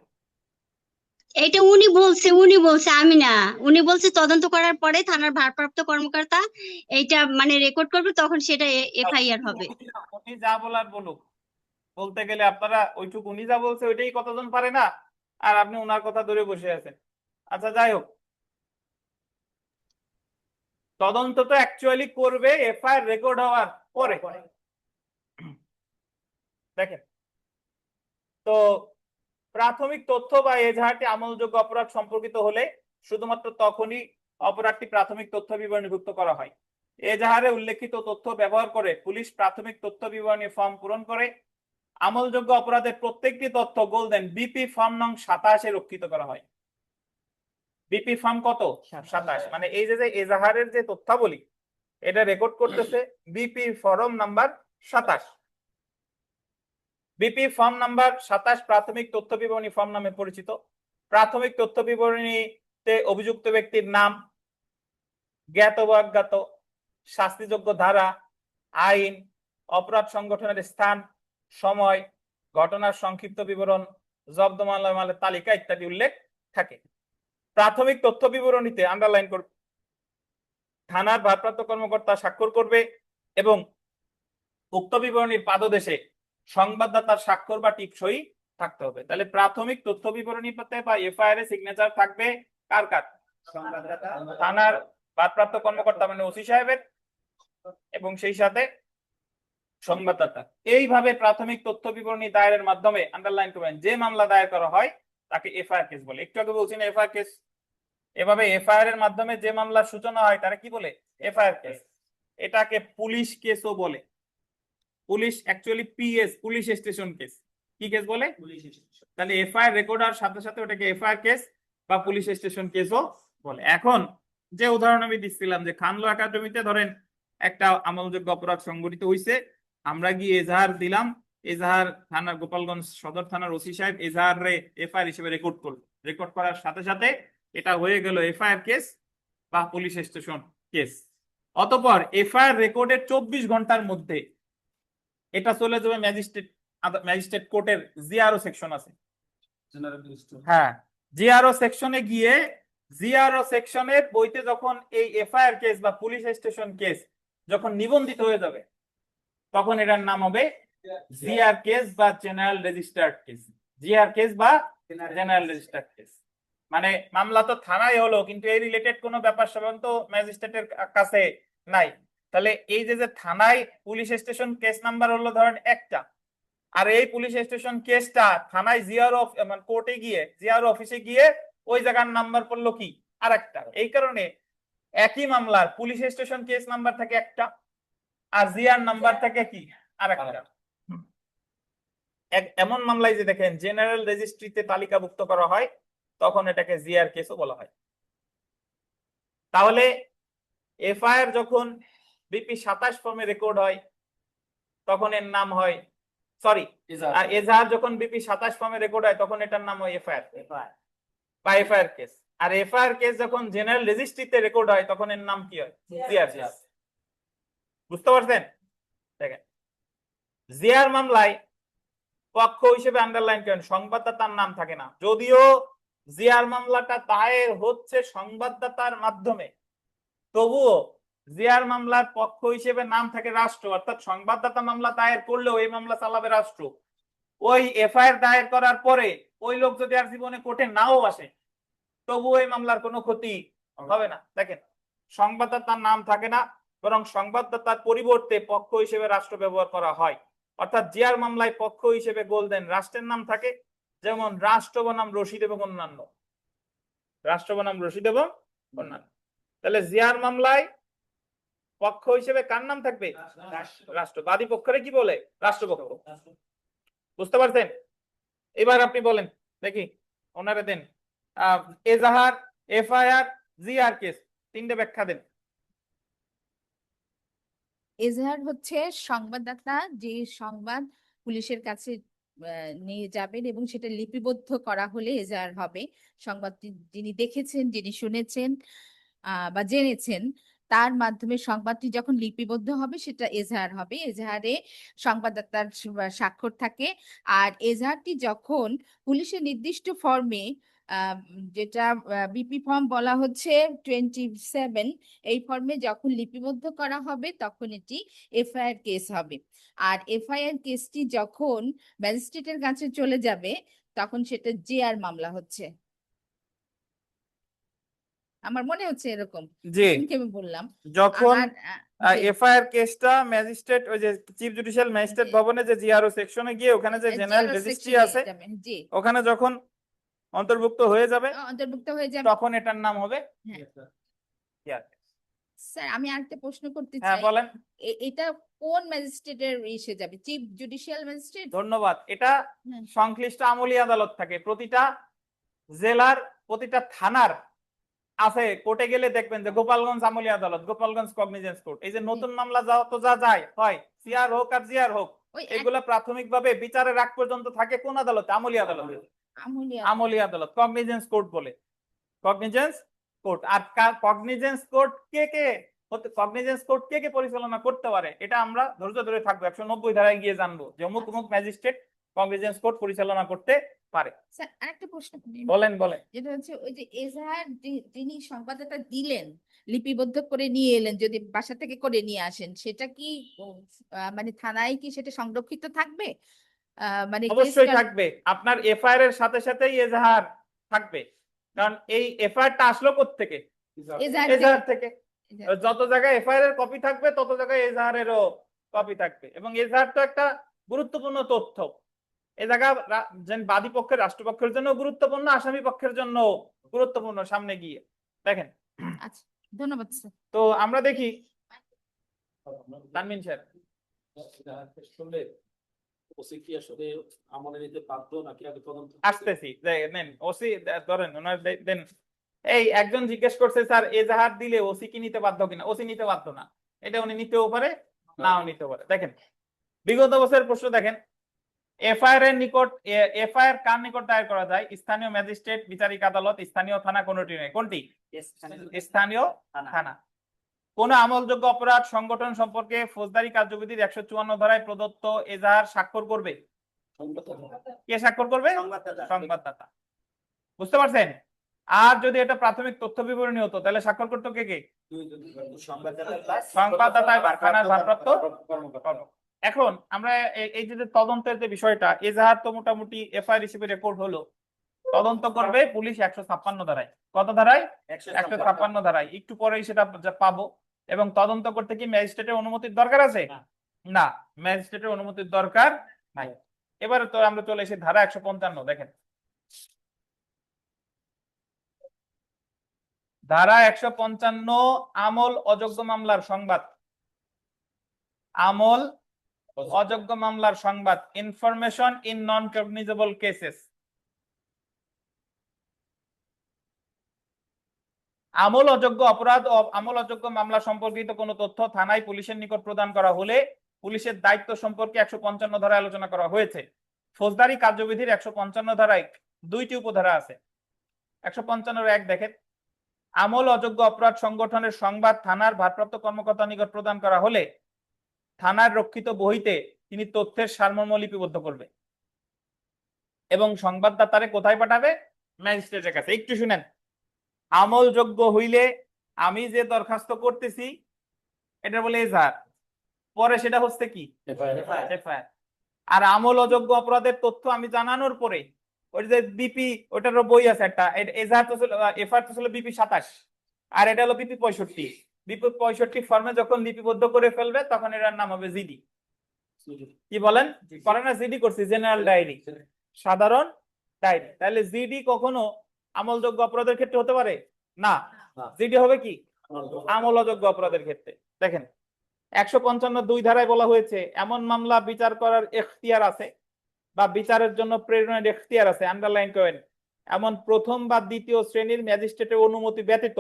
এটা উনি বলছে, আমি না। উনি বলছে তদন্ত করার পরে থানার ভারপ্রাপ্ত কর্মকর্তা এইটা মানে রেকর্ড করবে, তখন সেটা এফআইআর হবে। উনি যা বলার বলুক, বলতে গেলে আপনারা ওইটুকু উনি যা বলছে ওইটাই কতজন পারে না, আর আপনি ওনার কথা ধরে বসে আছেন। আচ্ছা যাই হোক, তদন্ত তো অ্যাকচুয়ালি করবে এফআইআর রেকর্ড হওয়ার পরে। দেখেন তো, প্রাথমিক তথ্য বা এজাহারটি আমলযোগ্য অপরাধ সম্পর্কিত হলে শুধুমাত্র তখনই অপরাধটি প্রাথমিক তথ্য বিবরণীভুক্ত করা হয়। এজাহারে উল্লেখিত তথ্য ব্যবহার করে পুলিশ প্রাথমিক তথ্য বিবরণী ফর্ম পূরণ করে আমলযোগ্য অপরাধের প্রত্যেকটি তথ্য গোল্ডেন বিপি ফর্ম নং 27 রক্ষিত করা হয়। বিপি ফর্ম কত? 27। মানে এই যে এজাহারের যে তথ্যাবলী এটা রেকর্ড করতেছে BP form number 27। BP form number 27 প্রাথমিক তথ্য বিবরণী ফর্ম নামে পরিচিত। প্রাথমিক তথ্য বিবরণীতে অভিযুক্ত ব্যক্তির নাম, জ্ঞাত বা অজ্ঞাত, শাস্তিযোগ্য ধারা, আইন, অপরাধ সংগঠনের স্থান, সময়, ঘটনার সংক্ষিপ্ত বিবরণ, জব্দ মালামালের তালিকা ইত্যাদি উল্লেখ থাকে। প্রাথমিক তথ্য বিবরণীতে আন্ডারলাইন করবে থানার ভারপ্রাপ্ত কর্মকর্তা স্বাক্ষর করবে এবং উক্ত বিবরণীর পাদদেশে সংবাদদাতার স্বাক্ষর বা টিপসই থাকতে হবে। তাহলে প্রাথমিক তথ্য বিবরণীতে বা এফআইআর এ সিগনেচার থাকবে কার কার? থানার ভারপ্রাপ্ত কর্মকর্তা মানে ওসি সাহেবের, এবং সেই সাথে সংবাদদাতা। এইভাবে প্রাথমিক তথ্য বিবরণী দায়েরের মাধ্যমে আন্ডারলাইন করবেন যে মামলা দায়ের করা হয় তাকে এফআইআর কেস বলে। একটু আগে বলছি না এফআইআর কেস। এভাবে এফআইআর এর মাধ্যমে যে মামলার সূচনা হয় তারা কি বলে? FIR case. এটাকে পুলিশ কেসও বলে। Police actually PS, police station case. কি কেস বলে? Police station. তাহলে এফআইআর রেকর্ড হওয়ার সাথে সাথে ওটাকে এফআইআর কেস বা পুলিশ স্টেশন কেসও বলে। এখন যে উদাহরণ আমি দিচ্ছিলাম যে খানলো একাডেমিতে ধরেন একটা আমলযোগ্য অপরাধ সংঘটিত হয়েছে, আমরা গিয়ে এজাহার দিলাম, এজাহার থানার গোপালগঞ্জ সদর থানার ওসি সাহেব এজাহার রে এফআইআর হিসেবে রেকর্ড করলো। রেকর্ড করার সাথে সাথে এটা হয়ে গেল এফআইআর কেস বা পুলিশ স্টেশন কেস। অতঃপর এফআইআর রেকর্ডের 24 ঘন্টার মধ্যে এটা চলে যাবে ম্যাজিস্ট্রেট কোর্টের জিআরও সেকশন আছে। হ্যাঁ, জিআরও সেকশনে গিয়ে জিআরও সেকশনের বইতে যখন এই এফআইআর কেস বা পুলিশ স্টেশন কেস যখন নিবন্ধিত হয়ে যাবে তখন এটার নাম হবে জিআর কেস বা general registered case. GR case বা জেনারেল রেজিস্টার্ড কেস মানে মামলা তো থানায় হলো কিন্তু এই রিলেটেড কোনো ব্যাপার স্যাপার তো ম্যাজিস্ট্রেটের কাছে নাই। তাহলে এই যে থানায় পুলিশ স্টেশন কেস নাম্বার হলো ধরেন একটা, আর এই পুলিশ স্টেশন কেসটা থানায় জিআরও মানে কোর্টে গিয়ে জিআরও অফিসে গিয়ে ওই জায়গার নাম্বার পড়লো কি আরেকটা। এই কারণে একই মামলার পুলিশ স্টেশন কেস নাম্বার থাকে একটা আর জিআর নাম্বার থাকে কি আরেকটা। এমন মামলায় যে দেখেন জেনারেল রেজিস্ট্রিতে তালিকাভুক্ত করা হয় তখন এটাকে জিআর কেসও বলা হয়। তাহলে এফআইআর যখন বিপি 27 ফর্মে রেকর্ড হয় তখন এর নাম হয় সরি, আর এজাহার যখন বিপি 27 ফর্মে রেকর্ড হয় তখন এটার নাম হয় এফআইআর বা এফআইআর কেস। আর এফআইআর কেস যখন জেনারেল রেজিস্ট্রিতে রেকর্ড হয় তখন এর নাম কি হয়? GR case. বুঝতে পারছেন? দেখেন জিআর মামলায় পক্ষ হিসেবে আন্ডারলাইন করেন সংবাদদাতার নাম থাকে না, যদিও জিআর মামলাটা দায়ের হচ্ছে সংবাদদাতার মাধ্যমে, তবুও জিআর মামলার পক্ষ হিসেবে নাম থাকে রাষ্ট্র। অর্থাৎ সংবাদদাতা মামলা দায়ের করলেও এই মামলা চালাবে রাষ্ট্র। ওই এফআইআর দায়ের করার পরে ওই লোক যদি আর জীবনে কোর্টে নাও আসে তবুও এই মামলার কোনো ক্ষতি হবে না। দেখেন সংবাদদাতার নাম থাকে না, বরং সংবাদদাতার পরিবর্তে পক্ষ হিসেবে রাষ্ট্র ব্যবহার করা হয়। অর্থাৎ জিয়ার মামলায় পক্ষ হিসেবে গোল্ডেন রাষ্ট্রের নাম থাকে, যেমন রাষ্ট্র বনাম রশিদ এবং অন্যান্য, রাষ্ট্র বনাম রশিদ এবং অন্যান্য। তাহলে জিয়ার মামলায় পক্ষ হিসেবে কার নাম থাকবে? রাষ্ট্র। বাদী পক্ষরে কি বলে? রাষ্ট্রপক্ষ। বুঝতে পারছেন? এবার আপনি বলেন দেখি, ওনারে দেন এজাহার, এফআইআর, জিআর কেস, তিনটে ব্যাখ্যা দেন। এজাহার হচ্ছে সংবাদদাতা যে সংবাদ পুলিশের কাছে নিয়ে যাবেন এবং সেটা লিপিবদ্ধ করা হলে এজাহার হবে। সংবাদটি যিনি দেখেছেন, যিনি শুনেছেন বা জেনেছেন, তার মাধ্যমে সংবাদটি যখন লিপিবদ্ধ হবে সেটা এজাহার হবে। এজাহারে সংবাদদাতার স্বাক্ষর থাকে। আর এজাহারটি যখন পুলিশের নির্দিষ্ট ফর্মে যেটা বিপি ফর্ম বলা হচ্ছে 27, এই ফর্মে যখন লিপিবদ্ধ করা হবে তখন এটি এফআইআর কেস হবে। আর এফআইআর কেসটি যখন ম্যাজিস্ট্রেটের কাছে চলে যাবে তখন সেটা জিআর মামলা হচ্ছে। আমার মনে হচ্ছে এরকম জি, আমি বললাম। যখন আর এফআইআর কেসটা ম্যাজিস্ট্রেট, ওই যে চিফ জুডিশিয়াল ম্যাজিস্ট্রেট ভবনে যে জিআরও সেকশনে গিয়ে ওখানে যে জেনারেল রেজিস্ট্রি আছে জি, ওখানে যখন অন্তর্ভুক্ত হয়ে যাবে অন্তর্ভুক্ত হয়ে যাবে। তখন এটার নাম হবে হ্যাঁ। জিআর। স্যার আমি আরেকটা প্রশ্ন করতে হ্যাঁ চাই, বলেন। এটা কোন ম্যাজিস্ট্রেটের ইসে যাবে? Chief judicial magistrate? ধন্যবাদ। এটা হ্যাঁ। সংশ্লিষ্ট আমলি আদালত থাকে, প্রতিটা জেলার, প্রতিটা থানার আছে। কোর্টে গেলে দেখবেন যে গোপালগঞ্জ আমলি আদালত, গোপালগঞ্জ কগনিজেন্স কোর্ট। এই যে নতুন মামলা যা যায় হয়, সিআর হোক আর জিআর হোক, ওই এগুলা প্রাথমিকভাবে বিচারের আগ পর্যন্ত থাকে কোন আদালতে? আমলি আদালতে। আমলি আদালত কগনিজেন্স কোর্ট বলে, কগনিজেন্স কোর্ট। আর কগনিজেন্স কোর্ট কগনিজেন্স কোর্ট কে পরিচালনা করতে পারে এটা আমরা ধৈর্য ধরে থাকবো, 190 ধারায় গিয়ে জানবো যে অমুক অমুক ম্যাজিস্ট্রেট কগনিজেন্স কোর্ট পরিচালনা করতে পারে। স্যার আরেকটা প্রশ্ন করি। বলেন বলেন। যেটা হচ্ছে ওই যে এজাহার যিনি সংবাদদাতা দিলেন, লিপিবদ্ধ করে নিয়ে এলেন, যদি বাসা থেকে করে নিয়ে আসেন, সেটা কি মানে থানায় কি সেটা সংরক্ষিত থাকবে? মানে অবশ্যই থাকবে। আপনার এফআইআর এর সাথে সাথেই এজাহার থাকবে, কারণ এই এফআইআরটা আসলো কোত্থেকে? এজাহার থেকে। যত জায়গায় এফআইআর এর কপি থাকবে তত জায়গায় এজাহারেরও কপি থাকবে। এবং এজাহার তো একটা গুরুত্বপূর্ণ তথ্য। এ জায়গা বাদী পক্ষের, রাষ্ট্রপক্ষের জন্য গুরুত্বপূর্ণ, আসামি পক্ষের জন্য গুরুত্বপূর্ণ। সামনে গিয়ে দেখেন। আচ্ছা, ধন্যবাদ স্যার। তো আমরা দেখি তানমিন স্যার, আসতেছি, নেন ওসি ধরেন, ওনার দেন। এই একজন জিজ্ঞেস করছে স্যার এজাহার দিলে ওসি কি নিতে বাধ্য কিনা? ওসি নিতে বাধ্য না, এটা উনি নিতেও পারে নাও নিতে পারে। দেখেন বিগত বছরের প্রশ্ন দেখেন, এফআইআর এর নিকট, এফআইআর কার নিকট দায়ের করা যায়? স্থানীয় ম্যাজিস্ট্রেট, বিচারিক আদালত, স্থানীয় থানা, কোনটি নয়। কোনটি? স্থানীয় থানা। কোন আমলযোগ্য অপরাধ সংগঠন সম্পর্কে ফৌজদারি কার্যবিধির 154 ধারায় প্রদত্ত এজাহার স্বাক্ষর করবে? কে স্বাক্ষর করবে? সংবাদদাতা। বুঝতে পারছেন? আর যদি এটা প্রাথমিক তথ্য বিবরণী হতো তাহলে স্বাক্ষর করতো কে কে? সংবাদদাতা, থানার ভারপ্রাপ্ত কর্মকর্তা। এখন আমরা এই যে তদন্তের যে বিষয়টা, এজাহার তো মোটামুটি এফআইআর হিসেবে রেকর্ড হলো, তদন্ত করবে পুলিশ 156 ধারায়। কত ধারায়? 156 ধারায়। একটু পরেই সেটা পাবো। এবং তদন্ত করতে কি ম্যাজিস্ট্রেটের অনুমতির দরকার আছে? না, ম্যাজিস্ট্রেটের অনুমতির দরকার নাই। এবারে তো আমরা চলে এসে ধারা 155। দেখেন ধারা 155, আমল অযোগ্য মামলার সংবাদ। আমল অযোগ্য মামলার সংবাদ, information in non cognizable cases. আমল অযোগ্য অপরাধ ও আমল অযোগ্য মামলা সম্পর্কিত কোনো তথ্য থানায় পুলিশের নিকট প্রদান করা হলে পুলিশের দায়িত্ব সম্পর্কে 155 ধারায় আলোচনা করা হয়েছে। ফৌজদারি কার্যবিধির 155 ধারায় 2টি উপধারা আছে। 155(1) দেখেন, আমল অযোগ্য অপরাধ সংগঠনের সংবাদ থানার ভারপ্রাপ্ত কর্মকর্তার নিকট প্রদান করা হলে থানার রক্ষিত বহিতে তিনি তথ্যের সারমর্ম লিপিবদ্ধ করবে এবং সংবাদদাতারে কোথায় পাঠাবে? ম্যাজিস্ট্রেটের কাছে। একটু শুনেন, আমলযোগ্য হইলে আমি যে দরখাস্ত করতেছি এটা বলে এজাহার, পরে সেটা হচ্ছে কি? এফআইআর। আর আমল অযোগ্য অপরাধের তথ্য আমি জানানোর পরে ওই যে বিপি, ওটারও বই আছে একটা, এজাহার তো ছিল, এফআইআর তো ছিল বিপি 27, আর এটা হলো বিপি 65। বিপি 65 ফর্মে যখন লিপিবদ্ধ করে ফেলবে তখন এটার নাম হবে জিডি। কি বলেন? করে না, জিডি করছি, জেনারেল ডায়েরি, সাধারণ ডায়েরি। তাহলে জিডি কখনো আমলযোগ্য অপরাধের ক্ষেত্রে হতে পারে না। জিডি হবে কি? আমলযোগ্য অপরাধের ক্ষেত্রে। দেখেন 155(2) ধারায় বলা হয়েছে এমন মামলা বিচার করার এখতিয়ার আছে বা বিচারের জন্য প্রেরণের এখতিয়ার আছে, আন্ডারলাইন করেন, এমন প্রথম বা দ্বিতীয় শ্রেণীর ম্যাজিস্ট্রেটের অনুমতি ব্যতীত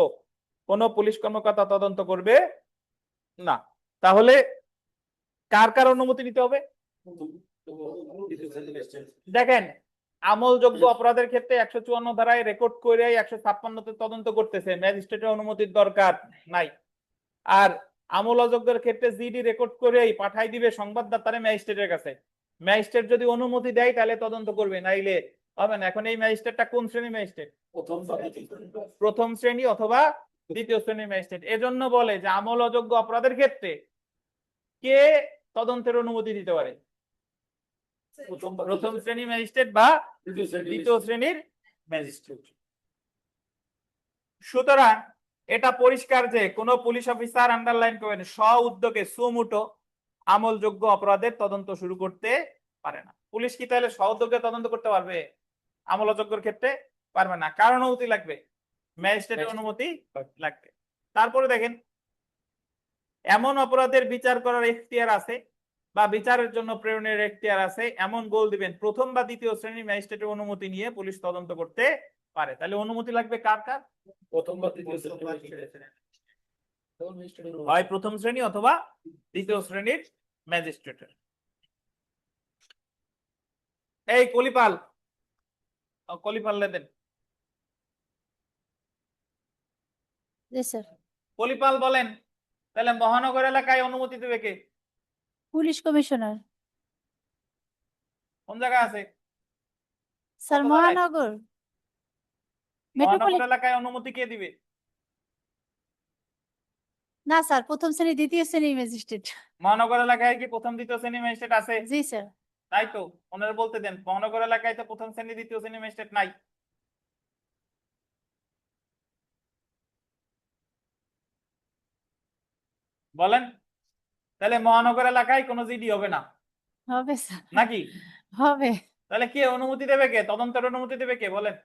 কোনো পুলিশ কর্মকর্তা তদন্ত করবে না। তাহলে কার কার অনুমতি নিতে হবে? দেখেন আমলযোগ্য অপরাধের ক্ষেত্রে 154 ধারায় রেকর্ড করে 156তে তদন্ত করতেছে, ম্যাজিস্ট্রেটের অনুমতির দরকার নাই। আর আমল অযোগ্যের ক্ষেত্রে জিডি রেকর্ড করেই পাঠাই দিবে সংবাদদাতারে ম্যাজিস্ট্রেটের কাছে। ম্যাজিস্ট্রেট যদি অনুমতি দেয় তাহলে তদন্ত করবে, নাইলে হবে না। এখন এই ম্যাজিস্ট্রেটটা কোন শ্রেণীর ম্যাজিস্ট্রেট? প্রথম শ্রেণী অথবা দ্বিতীয় শ্রেণীর ম্যাজিস্ট্রেট। এজন্য বলে যে আমল অযোগ্য অপরাধের ক্ষেত্রে কে তদন্তের অনুমতি দিতে পারে? প্রথম শ্রেণীর ম্যাজিস্ট্রেট বা দ্বিতীয় শ্রেণীর ম্যাজিস্ট্রেট। সুতরাং এটা পরিষ্কার যে কোন পুলিশ অফিসার, আন্ডারলাইন করবেন, স্ব উদ্যোগে সুমুটো আমলযোগ্য অপরাধের তদন্ত শুরু করতে পারে না। পুলিশ কি তাহলে স্ব উদ্যোগে তদন্ত করতে পারবে? আমল অযোগ্যের ক্ষেত্রে পারবে না। কার অনুমতি লাগবে? ম্যাজিস্ট্রেটের অনুমতি লাগবে। তারপরে দেখেন এমন অপরাধের বিচার করার এখতিয়ার আছে বা বিচারের জন্য প্রেরণের এখতিয়ার আছে এমন গোল দিবেন প্রথম বা দ্বিতীয় শ্রেণীর ম্যাজিস্ট্রেটের অনুমতি নিয়ে পুলিশ তদন্ত করতে পারে। তাহলে অনুমতি লাগবে কার কার? প্রথম বা দ্বিতীয় শ্রেণীর হয় প্রথম শ্রেণী অথবা দ্বিতীয় শ্রেণীর ম্যাজিস্ট্রেটের। এই কলিপাল, কলিপাল দেন। জি স্যার। কলিপাল বলেন তাহলে মহানগর এলাকায় অনুমতি দেবে কে? Police commissioner. কোন জায়গায় আছে? স্যার কত ধারায়? মহানগর মহানগর মেট্রোপলিটন। এলাকায় অনুমতি কে দিবে? না স্যার, প্রথম শ্রেণী দ্বিতীয় শ্রেণীর ম্যাজিস্ট্রেট। মহানগর এলাকায় কি প্রথম দ্বিতীয় শ্রেণীর ম্যাজিস্ট্রেট আছে? জি স্যার। তাই তো, ওনারা বলতে দেন মহানগর এলাকায় তো প্রথম শ্রেণী দ্বিতীয় শ্রেণীর ম্যাজিস্ট্রেট নাই। বলেন তাহলে মহানগর এলাকায় কোনো জিডি হবে না হবে স্যার, নাকি? হবে। তাহলে কে অনুমতি দেবে? কে তদন্তের অনুমতি দেবে? কে বলেন?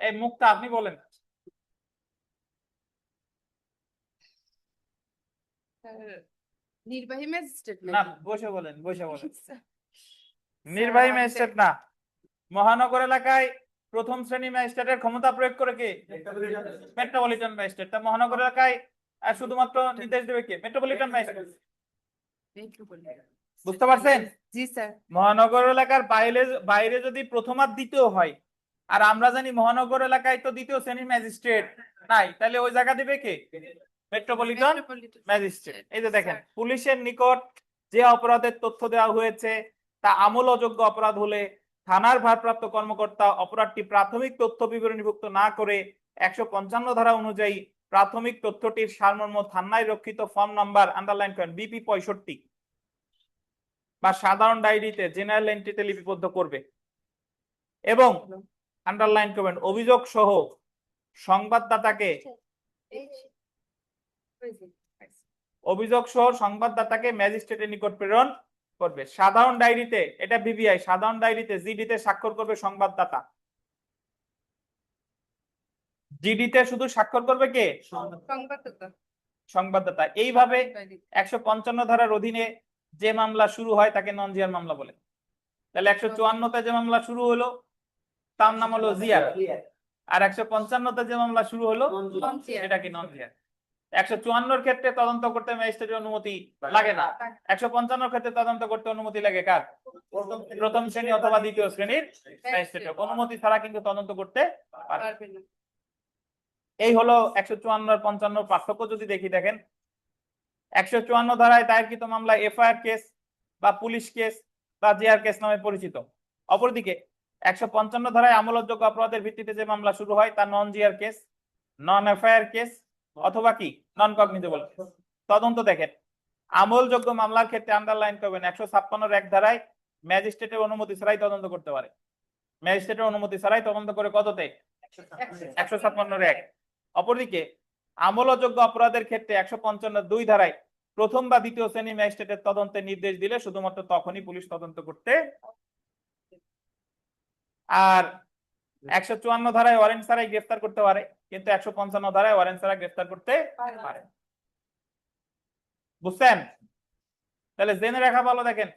এই মুক্তা আপনি বলেন। নির্বাহী ম্যাজিস্ট্রেট না, বসে বলেন, বসে বলেন। নির্বাহী ম্যাজিস্ট্রেট না, মহানগর এলাকায় প্রথম শ্রেণী ম্যাজিস্ট্রেটের ক্ষমতা প্রয়োগ করে কে? Metropolitan magistrate. তা মহানগর এলাকায় শুধুমাত্র নির্দেশ দেবে কে? Metropolitan magistrate. বুঝতে পারছেন? জি স্যার। মহানগর এলাকার বাইরে বাইরে যদি প্রথম আর দ্বিতীয় হয়, আর আমরা জানি মহানগর এলাকায় তো দ্বিতীয় শ্রেণীর ম্যাজিস্ট্রেট নাই, তাহলে ওই জায়গা দিবে কে? Metropolitan magistrate. এই যে দেখেন পুলিশের নিকট যে অপরাধের তথ্য দেওয়া হয়েছে তা আমল অযোগ্য অপরাধ হলে থানার ভারপ্রাপ্ত কর্মকর্তা অপরাধটি প্রাথমিক তথ্য বিবরণীভুক্ত না করে 155 ধারা অনুযায়ী প্রাথমিক তথ্যটির সারমর্ম থানায় রক্ষিত ফর্ম নাম্বার, আন্ডারলাইন করেন, BP 65 বা সাধারণ ডায়েরিতে জেনারেল এন্ট্রিতে লিপিবদ্ধ করবে এবং আন্ডারলাইন করবেন অভিযোগ সহ সংবাদদাতাকে ম্যাজিস্ট্রেটের নিকট প্রেরণ করবে। সাধারণ ডায়েরিতে, এটা BBI, সাধারণ ডায়েরিতে জিডিতে স্বাক্ষর করবে সংবাদদাতা। জিডিতে শুধু স্বাক্ষর করবে কে? সংবাদদাতা। এইভাবে 155 ধারার অধীনে যে মামলা শুরু হয় তাকে নন জিআর মামলা বলে। তাহলে 154তে যে মামলা শুরু হলো তার নাম হলো জিআর, আর 155তে যে মামলা শুরু হলো এটা কি নন জিআর। 154 ক্ষেত্রে তদন্ত করতে ম্যাজিস্ট্রেটের অনুমতি লাগে না, 155 ক্ষেত্রে তদন্ত করতে অনুমতি লাগে কার? প্রথম শ্রেণী অথবা দ্বিতীয় শ্রেণীর ম্যাজিস্ট্রেটের অনুমতি ছাড়া কিন্তু তদন্ত করতে পারবে না। এই হলো 154 আর 55 পার্থক্য। যদি দেখি, দেখেন 154 ধারায় দায়েরকৃত মামলা এফআইআর কেস বা পুলিশ কেস বা জিআর কেস নামে পরিচিত। অপরদিকে 155 ধারায় আমলযোগ্য অপরাধের ভিত্তিতে যে মামলা শুরু হয় তা নন জিআর কেস, নন এফআইআর কেস অথবা কি নন কগনিজেবল কেস। তদন্ত দেখেন আমলযোগ্য মামলার ক্ষেত্রে আন্ডারলাইন করবেন 156 এক ধারায় ম্যাজিস্ট্রেটের অনুমতি ছাড়াই তদন্ত করতে পারে। ম্যাজিস্ট্রেটের অনুমতি ছাড়াই তদন্ত করে কততে? 156(1) অপরদিকে আমল অযোগ্য অপরাধের ক্ষেত্রে 155(2) ধারায় প্রথম বা দ্বিতীয় শ্রেণীর ম্যাজিস্ট্রেটের তদন্তের নির্দেশ দিলে শুধুমাত্র তখনই পুলিশ তদন্ত করতে, আর 154 ধারায় ওয়ারেন্ট ছাড়াই গ্রেফতার করতে পারে, কিন্তু 155 ধারায় ওয়ারেন্ট ছাড়া গ্রেফতার করতে পারে। বুঝছেন? তাহলে জেনে রাখা ভালো। দেখেন,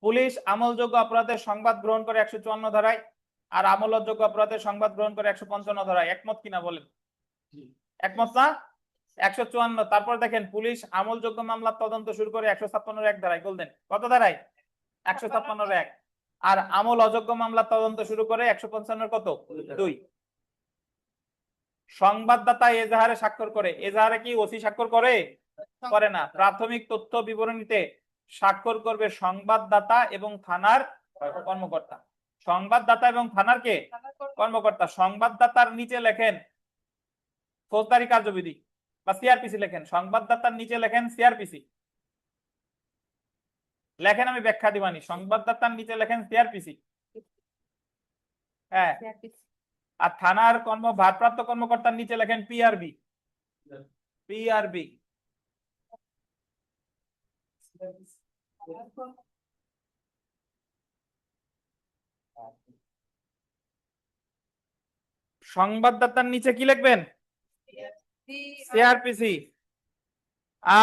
পুলিশ আমলযোগ্য অপরাধের সংবাদ গ্রহণ করে 154 ধারায়, আর আমল অযোগ্য অপরাধের সংবাদ গ্রহণ করে 155 ধারায়। একমত কিনা বলেন? একমত না? 154। তারপর দেখেন, পুলিশ আমলযোগ্য মামলার তদন্ত শুরু করে 156(1) ধারায়। বলতেন কত ধারায়? 156(1). আর আমল অযোগ্য মামলার তদন্ত শুরু করে 155 কত? 2। সংবাদদাতা এজাহারে স্বাক্ষর করে। এজাহারে কি ওসি স্বাক্ষর করে? করে না। প্রাথমিক তথ্য বিবরণীতে স্বাক্ষর করবে সংবাদদাতা এবং থানার কর্মকর্তা। সংবাদদাতা এবং থানার কে? কর্মকর্তা। সংবাদদাতার নিচে লেখেন ফৌজদারি কার্যবিধি বা সিআরপিসি লেখেন, সংবাদদাতার নিচে লেখেন সিআরপিসি লেখেন, আমি ব্যাখ্যা দিবানি। সংবাদদাতার নিচে লেখেন সিআরপিসি। হ্যাঁ, আর থানার ভারপ্রাপ্ত কর্মকর্তার নিচে লেখেন পিআরবি। পিআরবি সংবাদদাতার নিচে কি লিখবেন? সিআরপিসি।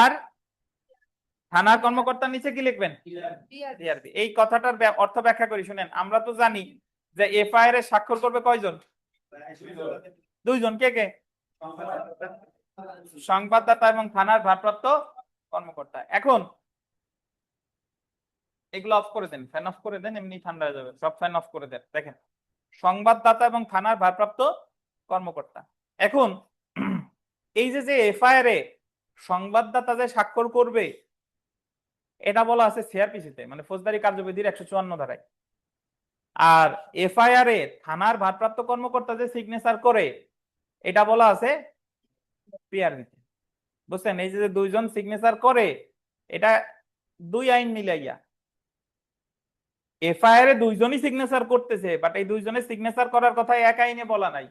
আর থানার কর্মকর্তার নিচে কি লিখবেন? পিআরবি। এই কথাটার অর্থ ব্যাখ্যা করি, শুনেন। আমরা তো জানি যে এফআইআর এ স্বাক্ষর করবে কয়জন? 2 জন। কে কে? সংবাদদাতা এবং থানার ভারপ্রাপ্ত কর্মকর্তা। এখন এগুলো অফ করে দেন, ফ্যান অফ করে দেন, এমনি ঠান্ডা হয়ে যাবে। সব ফ্যান অফ করে দেন। দেখেন, সংবাদদাতা এবং থানার ভারপ্রাপ্ত কর্মকর্তা। এখন এই যে এফআইআর এ সংবাদদাতা যে স্বাক্ষর করবে, এটা বলা আছে সিআরপিসিতে, মানে ফৌজদারি কার্যবিধির 154 ধারায়। আর এফআইআর এ থানার ভারপ্রাপ্ত কর্মকর্তা যে সিগনেচার করে, এটা বলা আছে পিআরবিতে। বুঝছেন? এই যে 2 জন সিগনেচার করে, এটা 2 আইন মিলাইয়া। এফআইআর এ 2 জনই সিগনেচার করতেছে, বাট এই 2 জনের সিগনেচার করার কথা এক আইনে বলা নাই।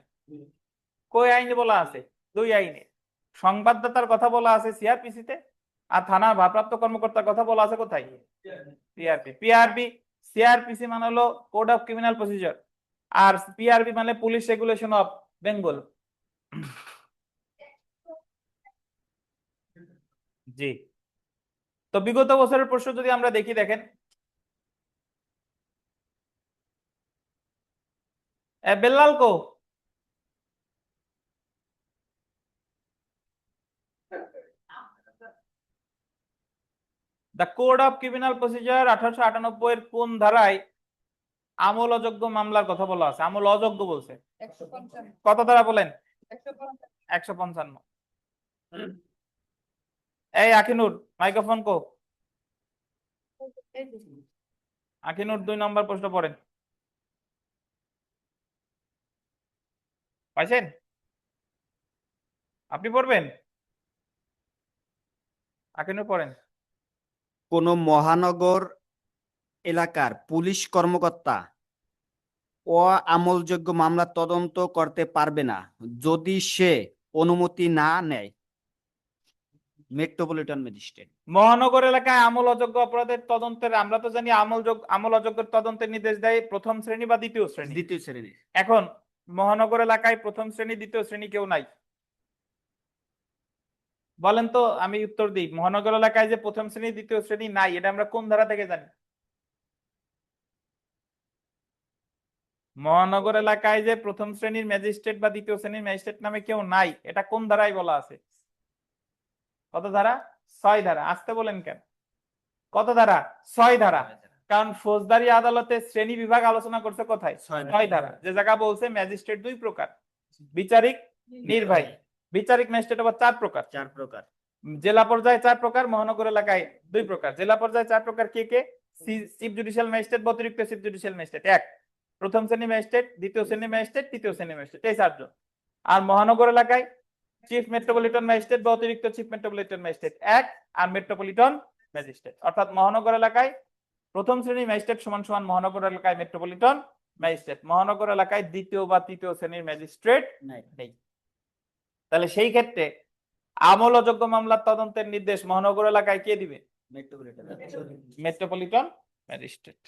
কই আইনে বলা আছে? 2 আইনে। সংবাদদাতার কথা বলা আছে সিআরপিসিতে, আর থানার ভারপ্রাপ্ত কর্মকর্তার কথা বলা আছে কোথায়? পিআরবি। পিআরবি সিআরপিসি মানে হলো কোড অফ ক্রিমিনাল প্রসিজার, আর পিআরবি মানে পুলিশ রেগুলেশন অফ বেঙ্গল। জি। তো বিগত বছরের প্রশ্ন যদি আমরা দেখি, দেখেন, বেল্লাল কো? The code of criminal procedure 1898 এর কোন ধারায় আমল অযোগ্য মামলার কথা বলা আছে? আমল অযোগ্য বলছে। কত ধারা বলেন? 155। এই আকিনুর, মাইক্রোফোন কো? আকিনুর 2 নম্বর প্রশ্ন পড়েন। পাইছেন? আপনি পড়বেন? আকিনুর পড়েন। কোন মহানগর এলাকার পুলিশ কর্মকর্তা অআমলযোগ্য মামলা তদন্ত করতে পারবে না যদি সে অনুমতি না নেয় মেট্রোপলিটন ম্যাজিস্ট্রেট। মহানগর এলাকায় আমল অযোগ্য অপরাধের তদন্তের, আমরা তো জানি আমল অযোগ্যের তদন্তের নির্দেশ দেয় প্রথম শ্রেণী বা দ্বিতীয় শ্রেণী। দ্বিতীয় শ্রেণীর। এখন মহানগর এলাকায় প্রথম শ্রেণী দ্বিতীয় শ্রেণী কেউ নাই। বলেন তো, আমি উত্তর দিই। মহানগর এলাকায় যে প্রথম শ্রেণী দ্বিতীয় শ্রেণী নাই, এটা আমরা কোন ধারা থেকে জানি? মহানগর এলাকায় যে প্রথম শ্রেণীর ম্যাজিস্ট্রেট বা দ্বিতীয় শ্রেণীর ম্যাজিস্ট্রেট নামে কেউ নাই, এটা কোন ধারায় বলা আছে? কত ধারা? 6 ধারা। আসতে বলেন কেন? কত ধারা? 6 ধারা। কারণ ফৌজদারি আদালতে শ্রেণী বিভাগ আলোচনা করছে কোথায়? 6 ধারা। যে জায়গা বলছে ম্যাজিস্ট্রেট 2 প্রকার, বিচারিক, নির্বাহী। বিচারিক ম্যাজিস্ট্রেট আবার 4 প্রকার। 4 প্রকার। জেলা পর্যায়ে 4 প্রকার, মহানগর এলাকায় 2 প্রকার। জেলা পর্যায়ে 4 প্রকার কে কে? চিফ জুডিশিয়াল ম্যাজিস্ট্রেট, অতিরিক্ত চিফ জুডিশিয়াল ম্যাজিস্ট্রেট 1, প্রথম শ্রেণী ম্যাজিস্ট্রেট, দ্বিতীয় শ্রেণী ম্যাজিস্ট্রেট, তৃতীয় শ্রেণী ম্যাজিস্ট্রেট, এই 4 জন। আর মহানগর এলাকায় চিফ মেট্রোপলিটন ম্যাজিস্ট্রেট বা অতিরিক্ত চিফ মেট্রোপলিটন ম্যাজিস্ট্রেট 1, আর মেট্রোপলিটন ম্যাজিস্ট্রেট। অর্থাৎ মহানগর এলাকায় প্রথম শ্রেণী ম্যাজিস্ট্রেট সমান সমান মহানগর এলাকায় মেট্রোপলিটন ম্যাজিস্ট্রেট। মহানগর এলাকায় দ্বিতীয় বা তৃতীয় শ্রেণীর ম্যাজিস্ট্রেট নেই। তাহলে সেই ক্ষেত্রে আমল অযোগ্য মামলার তদন্তের নির্দেশ মহানগর এলাকায় কে দিবে? Metropolitan magistrate.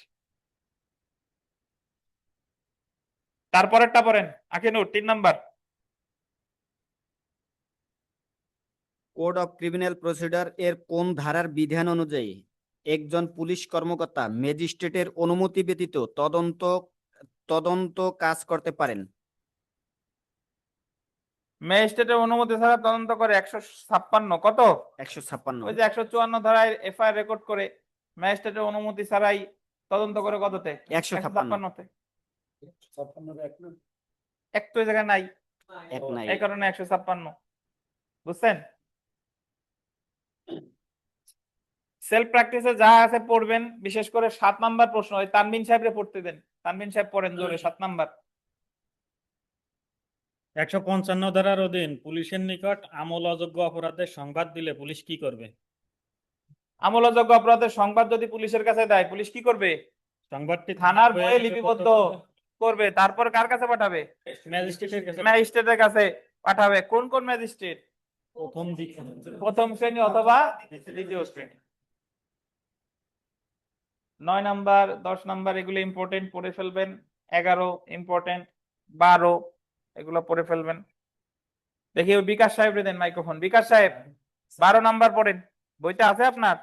তারপরেরটা পড়েন আকিনুর, 3 number. Code of criminal procedure এর কোন ধারার বিধান অনুযায়ী একজন পুলিশ কর্মকর্তা ম্যাজিস্ট্রেটের অনুমতি ব্যতীত তদন্ত কাজ করতে পারেন? ম্যাজিস্ট্রেটের অনুমতি ছাড়া তদন্ত করে 156 কত? 156। ওই যে 154 ধারায় এফআইআর রেকর্ড করে ম্যাজিস্ট্রেটের অনুমতি ছাড়াই তদন্ত করে কততে? 156। 156তে। এক তো এই জায়গায় নাই, এক নাই। এই কারণে 156। বুঝছেন? সেলফ প্র্যাকটিসে যা আছে পড়বেন, বিশেষ করে 7 নাম্বার প্রশ্ন ওই তানবিন সাহেবরে পড়তে দেন। তানবিন সাহেব পড়েন জোরে 7 নাম্বার। 155 ধারার অধীন পুলিশের নিকট আমল অযোগ্য অপরাধের সংবাদ দিলে পুলিশ কি করবে? আমল অযোগ্য অপরাধের সংবাদ যদি পুলিশের কাছে দেয়, পুলিশ কি করবে? সংবাদটি থানার হয়ে বইয়ে লিপিবদ্ধ করবে, তারপর কার কাছে পাঠাবে? ম্যাজিস্ট্রেটের কাছে ম্যাজিস্ট্রেটের কাছে পাঠাবে। কোন কোন ম্যাজিস্ট্রেট? প্রথম শ্রেণী অথবা দ্বিতীয় শ্রেণী। 9 নাম্বার 10 নাম্বার এগুলো ইম্পর্টেন্ট, পড়ে ফেলবেন। 11 ইম্পর্টেন্ট, 12 এগুলো পড়ে ফেলবেন। দেখি ওই বিকাশ সাহেব দেন মাইক্রোফোন। বিকাশ সাহেব 12 নাম্বার পড়েন, বইটা আছে আপনার?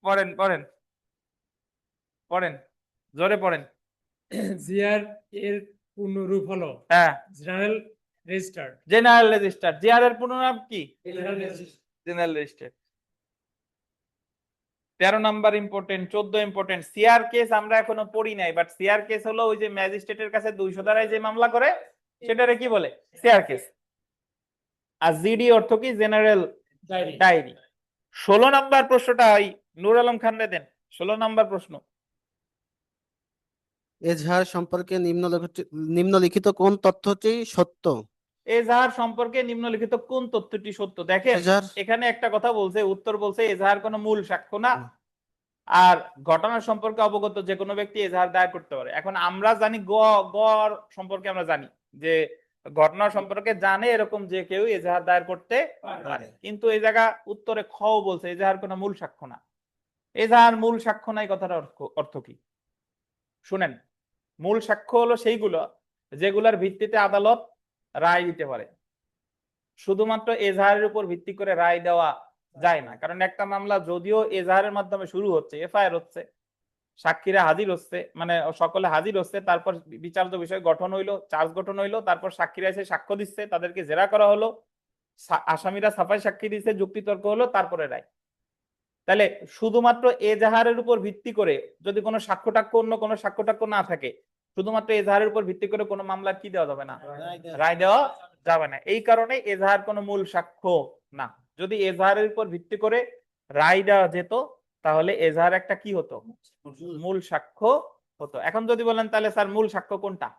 পড়েন পড়েন পড়েন, জোরে পড়েন। জিআর এর পূর্ণরূপ হলো হ্যাঁ, general register. General register. GR এর পুরো নাম কি? General register. 13 number important, 14 important. CR case আমরা এখনো পড়ি নাই, বাট সিআর কেস হলো ওই যে ম্যাজিস্ট্রেটের কাছে 200 ধারায় যে মামলা করে সেটারে কি বলে? CR case. আর জিডি অর্থ কি? General diary. 16 নাম্বার প্রশ্নটা ওই নূর আলম খান রে দেন। 16 নাম্বার প্রশ্ন। এজাহার সম্পর্কে নিম্নলিখিত কোন তথ্যটি সত্য? এজাহার সম্পর্কে নিম্নলিখিত কোন তথ্যটি সত্য? দেখেন এখানে একটা কথা বলছে, উত্তর বলছে এজাহার কোনো মূল সাক্ষ্য না, আর ঘটনা সম্পর্কে অবগত যে কোনো ব্যক্তি এজাহার দায়ের করতে পারে। এখন আমরা জানি গড় সম্পর্কে আমরা জানি যে ঘটনা সম্পর্কে জানে এরকম যে কেউ এজাহার দায়ের করতে পারে, কিন্তু এই জায়গা উত্তরে খ বলছে এজাহার কোনো মূল সাক্ষ্য না। এজাহার মূল সাক্ষ্য নাই কথার অর্থ কি? শুনেন, মূল সাক্ষ্য হলো সেইগুলো যেগুলোর ভিত্তিতে আদালত রায় দিতে পারে। শুধুমাত্র এজাহারের উপর ভিত্তি করে রায় দেওয়া যায় না, কারণ একটা মামলা যদিও এজাহারের মাধ্যমে শুরু হচ্ছে, এফআইআর হচ্ছে, সাক্ষীরা হাজির হচ্ছে, মানে সকলে হাজির হচ্ছে, তারপর বিচার্য বিষয় গঠন হইলো, চার্জ গঠন হইলো, তারপর সাক্ষীরা এসে সাক্ষ্য দিচ্ছে, তাদেরকে জেরা করা হলো, আসামিরা সাফাই সাক্ষী দিচ্ছে, যুক্তিতর্ক হলো, তারপরে রায়। তাহলে শুধুমাত্র এজাহারের উপর ভিত্তি করে যদি কোনো সাক্ষ্য টাক্ষ্য অন্য কোনো সাক্ষ্য টাক্ষ্য না থাকে, শুধুমাত্র এজাহারের উপর ভিত্তি করে কোনো মামলা কি দেওয়া যাবে না? রায় দেওয়া যাবে না। এই কারণে এজাহার কোনো মূল সাক্ষ্য না। যদি এজাহারের উপর ভিত্তি করে রায় দেওয়া যেত তাহলে এজাহার একটা কি হতো? মূল সাক্ষ্য হতো। এখন যদি বলেন তাহলে স্যার মূল সাক্ষ্য কোনটা?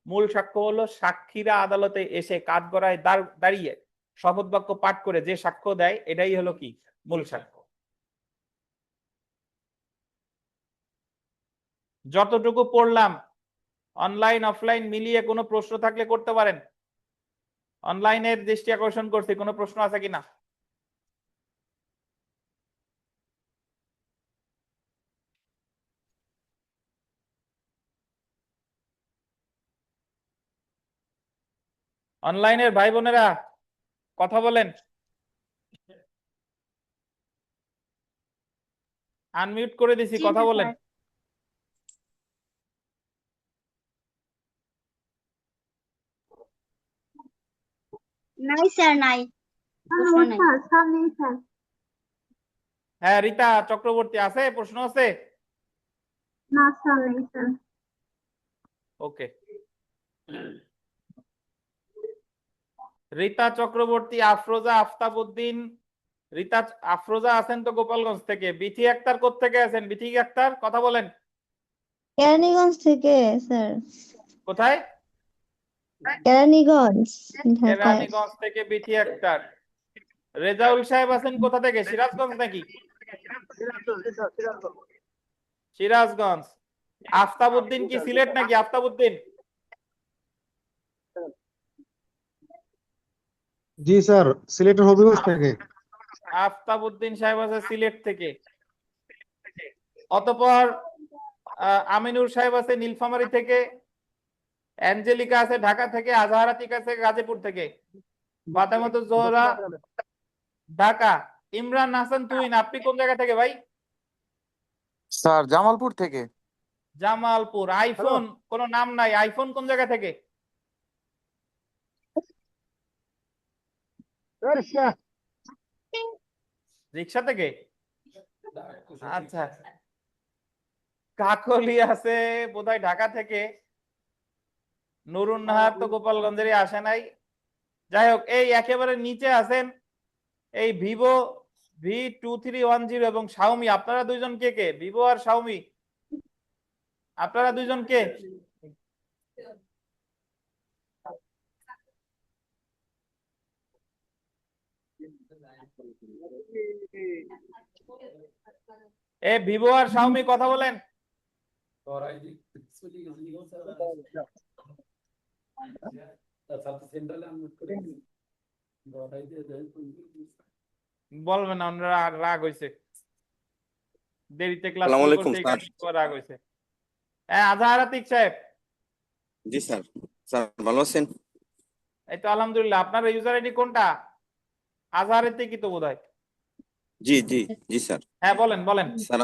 মূল সাক্ষ্য হলো সাক্ষীরা আদালতে এসে কাঠগড়ায় দাঁড়িয়ে শপথ বাক্য পাঠ করে যে সাক্ষ্য দেয়, এটাই হলো কি? মূল সাক্ষ্য। যতটুকু পড়লাম অনলাইন অফলাইন মিলিয়ে কোনো প্রশ্ন থাকলে করতে পারেন। অনলাইনের দৃষ্টি আকর্ষণ করছি, কোনো প্রশ্ন আছে কিনা? অনলাইনের ভাই বোনেরা কথা বলেন, আনমিউট করে দিছি, কথা বলেন। নাই স্যার, নাই, প্রশ্ন নাই। হ্যাঁ, রীতা চক্রবর্তী আছে, প্রশ্ন আছে? ওকে, রীতা চক্রবর্তী, আফরোজা আফতাবউদ্দিন। রীতা আফরোজা আছেন তো গোপালগঞ্জ থেকে। বিথি আক্তার কোত্থেকে আছেন? বিথি আক্তার কথা বলেন। কেরানীগঞ্জ থেকে স্যার। কোথায়? কেরানীগঞ্জ, ঢাকায়। কেরানীগঞ্জ থেকে বিথি আক্তার। রেজাউল সাহেব আছেন কোথা থেকে? সিরাজগঞ্জ নাকি? সিরাজগঞ্জ। আফতাবউদ্দিন কি সিলেট নাকি? আফতাবউদ্দিন জি স্যার, সিলেটের হবিগঞ্জ থেকে। আফতাবউদ্দিন সাহেব আছে সিলেট থেকে। অতঃপর আমিনুর সাহেব আছে নীলফামারী থেকে, অ্যাঞ্জেলিকা আছে ঢাকা থেকে, আজহার আতিক আছে গাজীপুর থেকে, ফাতেমাতুজ জোহরা ঢাকা। ইমরান হাসান তুহিন আপনি কোন জায়গা থেকে ভাই? স্যার জামালপুর থেকে। জামালপুর। আইফোন কোন নাম নাই, আইফোন কোন জায়গা থেকে? রিক্সা থেকে। আচ্ছা, কাকলি আছে বোধহয় ঢাকা থেকে, নুরুন নাহার তো গোপালগঞ্জেরই আসে নাই। যাই হোক, এই একেবারে নিচে আছেন এই ভিভো V2310 এবং শাওমি। আপনারা দুইজন কে কে? ভিভো আর শাওমি, আপনারা দুইজন কে? এ ভিভো আর শাওমি কথা বলেন। বলবেন না, ওনারা রাগ হয়েছে, দেরিতে ক্লাস শুরু করতে, এই কারণে রাগ হয়েছে। হ্যাঁ, আজহার আতিক সাহেব। জি স্যার। স্যার ভালো আছেন? এই তো আলহামদুলিল্লাহ। আপনার ইউজার আইডি কোনটা? আজহার আতিক কি তো বোধহয়। জি জি জি স্যার। হ্যাঁ বলেন বলেন। স্যার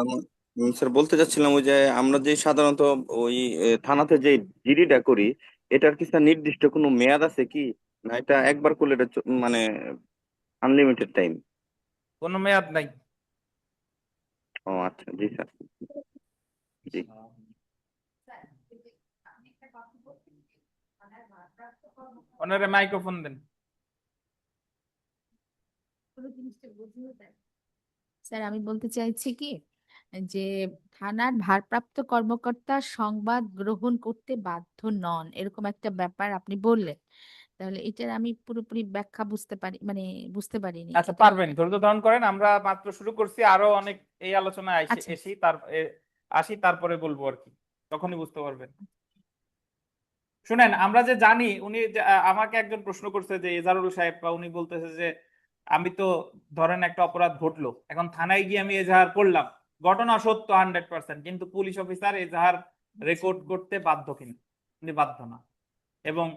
স্যার বলতে চাচ্ছিলাম ওই যে আমরা যে সাধারণত ওই থানাতে যে জিডিটা করি, এটার কি স্যার নির্দিষ্ট কোনো মেয়াদ আছে কি, না এটা একবার করলে এটা মানে আনলিমিটেড টাইম? কোনো মেয়াদ নাই। ও আচ্ছা, জি স্যার। জি। ওনারে মাইক্রোফোন দেন। স্যার আমি বলতে চাইছি কি, যে থানার ভারপ্রাপ্ত কর্মকর্তা সংবাদ গ্রহণ করতে বাধ্য নন, এরকম একটা ব্যাপার আপনি বললেন। তাহলে এটার আমি পুরোপুরি ব্যাখ্যা বুঝতে পারি, মানে বুঝতে পারিনি। আচ্ছা, পারবেন, ধৈর্য ধারণ করেন, আমরা মাত্র শুরু করছি, আরো অনেক এই আলোচনায় আচ্ছা। আসি তারপরে বলবো আর কি, তখনই বুঝতে পারবেন। শুনেন, আমরা যে জানি, উনি আমাকে একজন প্রশ্ন করছে যে এজারুল সাহেব, বা উনি বলতেছে যে আমি তো ধরেন একটা অপরাধ ঘটলো, এখন থানায় গিয়ে আমি এজাহার করলাম, ঘটনা সত্য 100%, কিন্তু পুলিশ অফিসার এজাহার রেকর্ড করতে বাধ্য কিনা? উনি বাধ্য না। এবং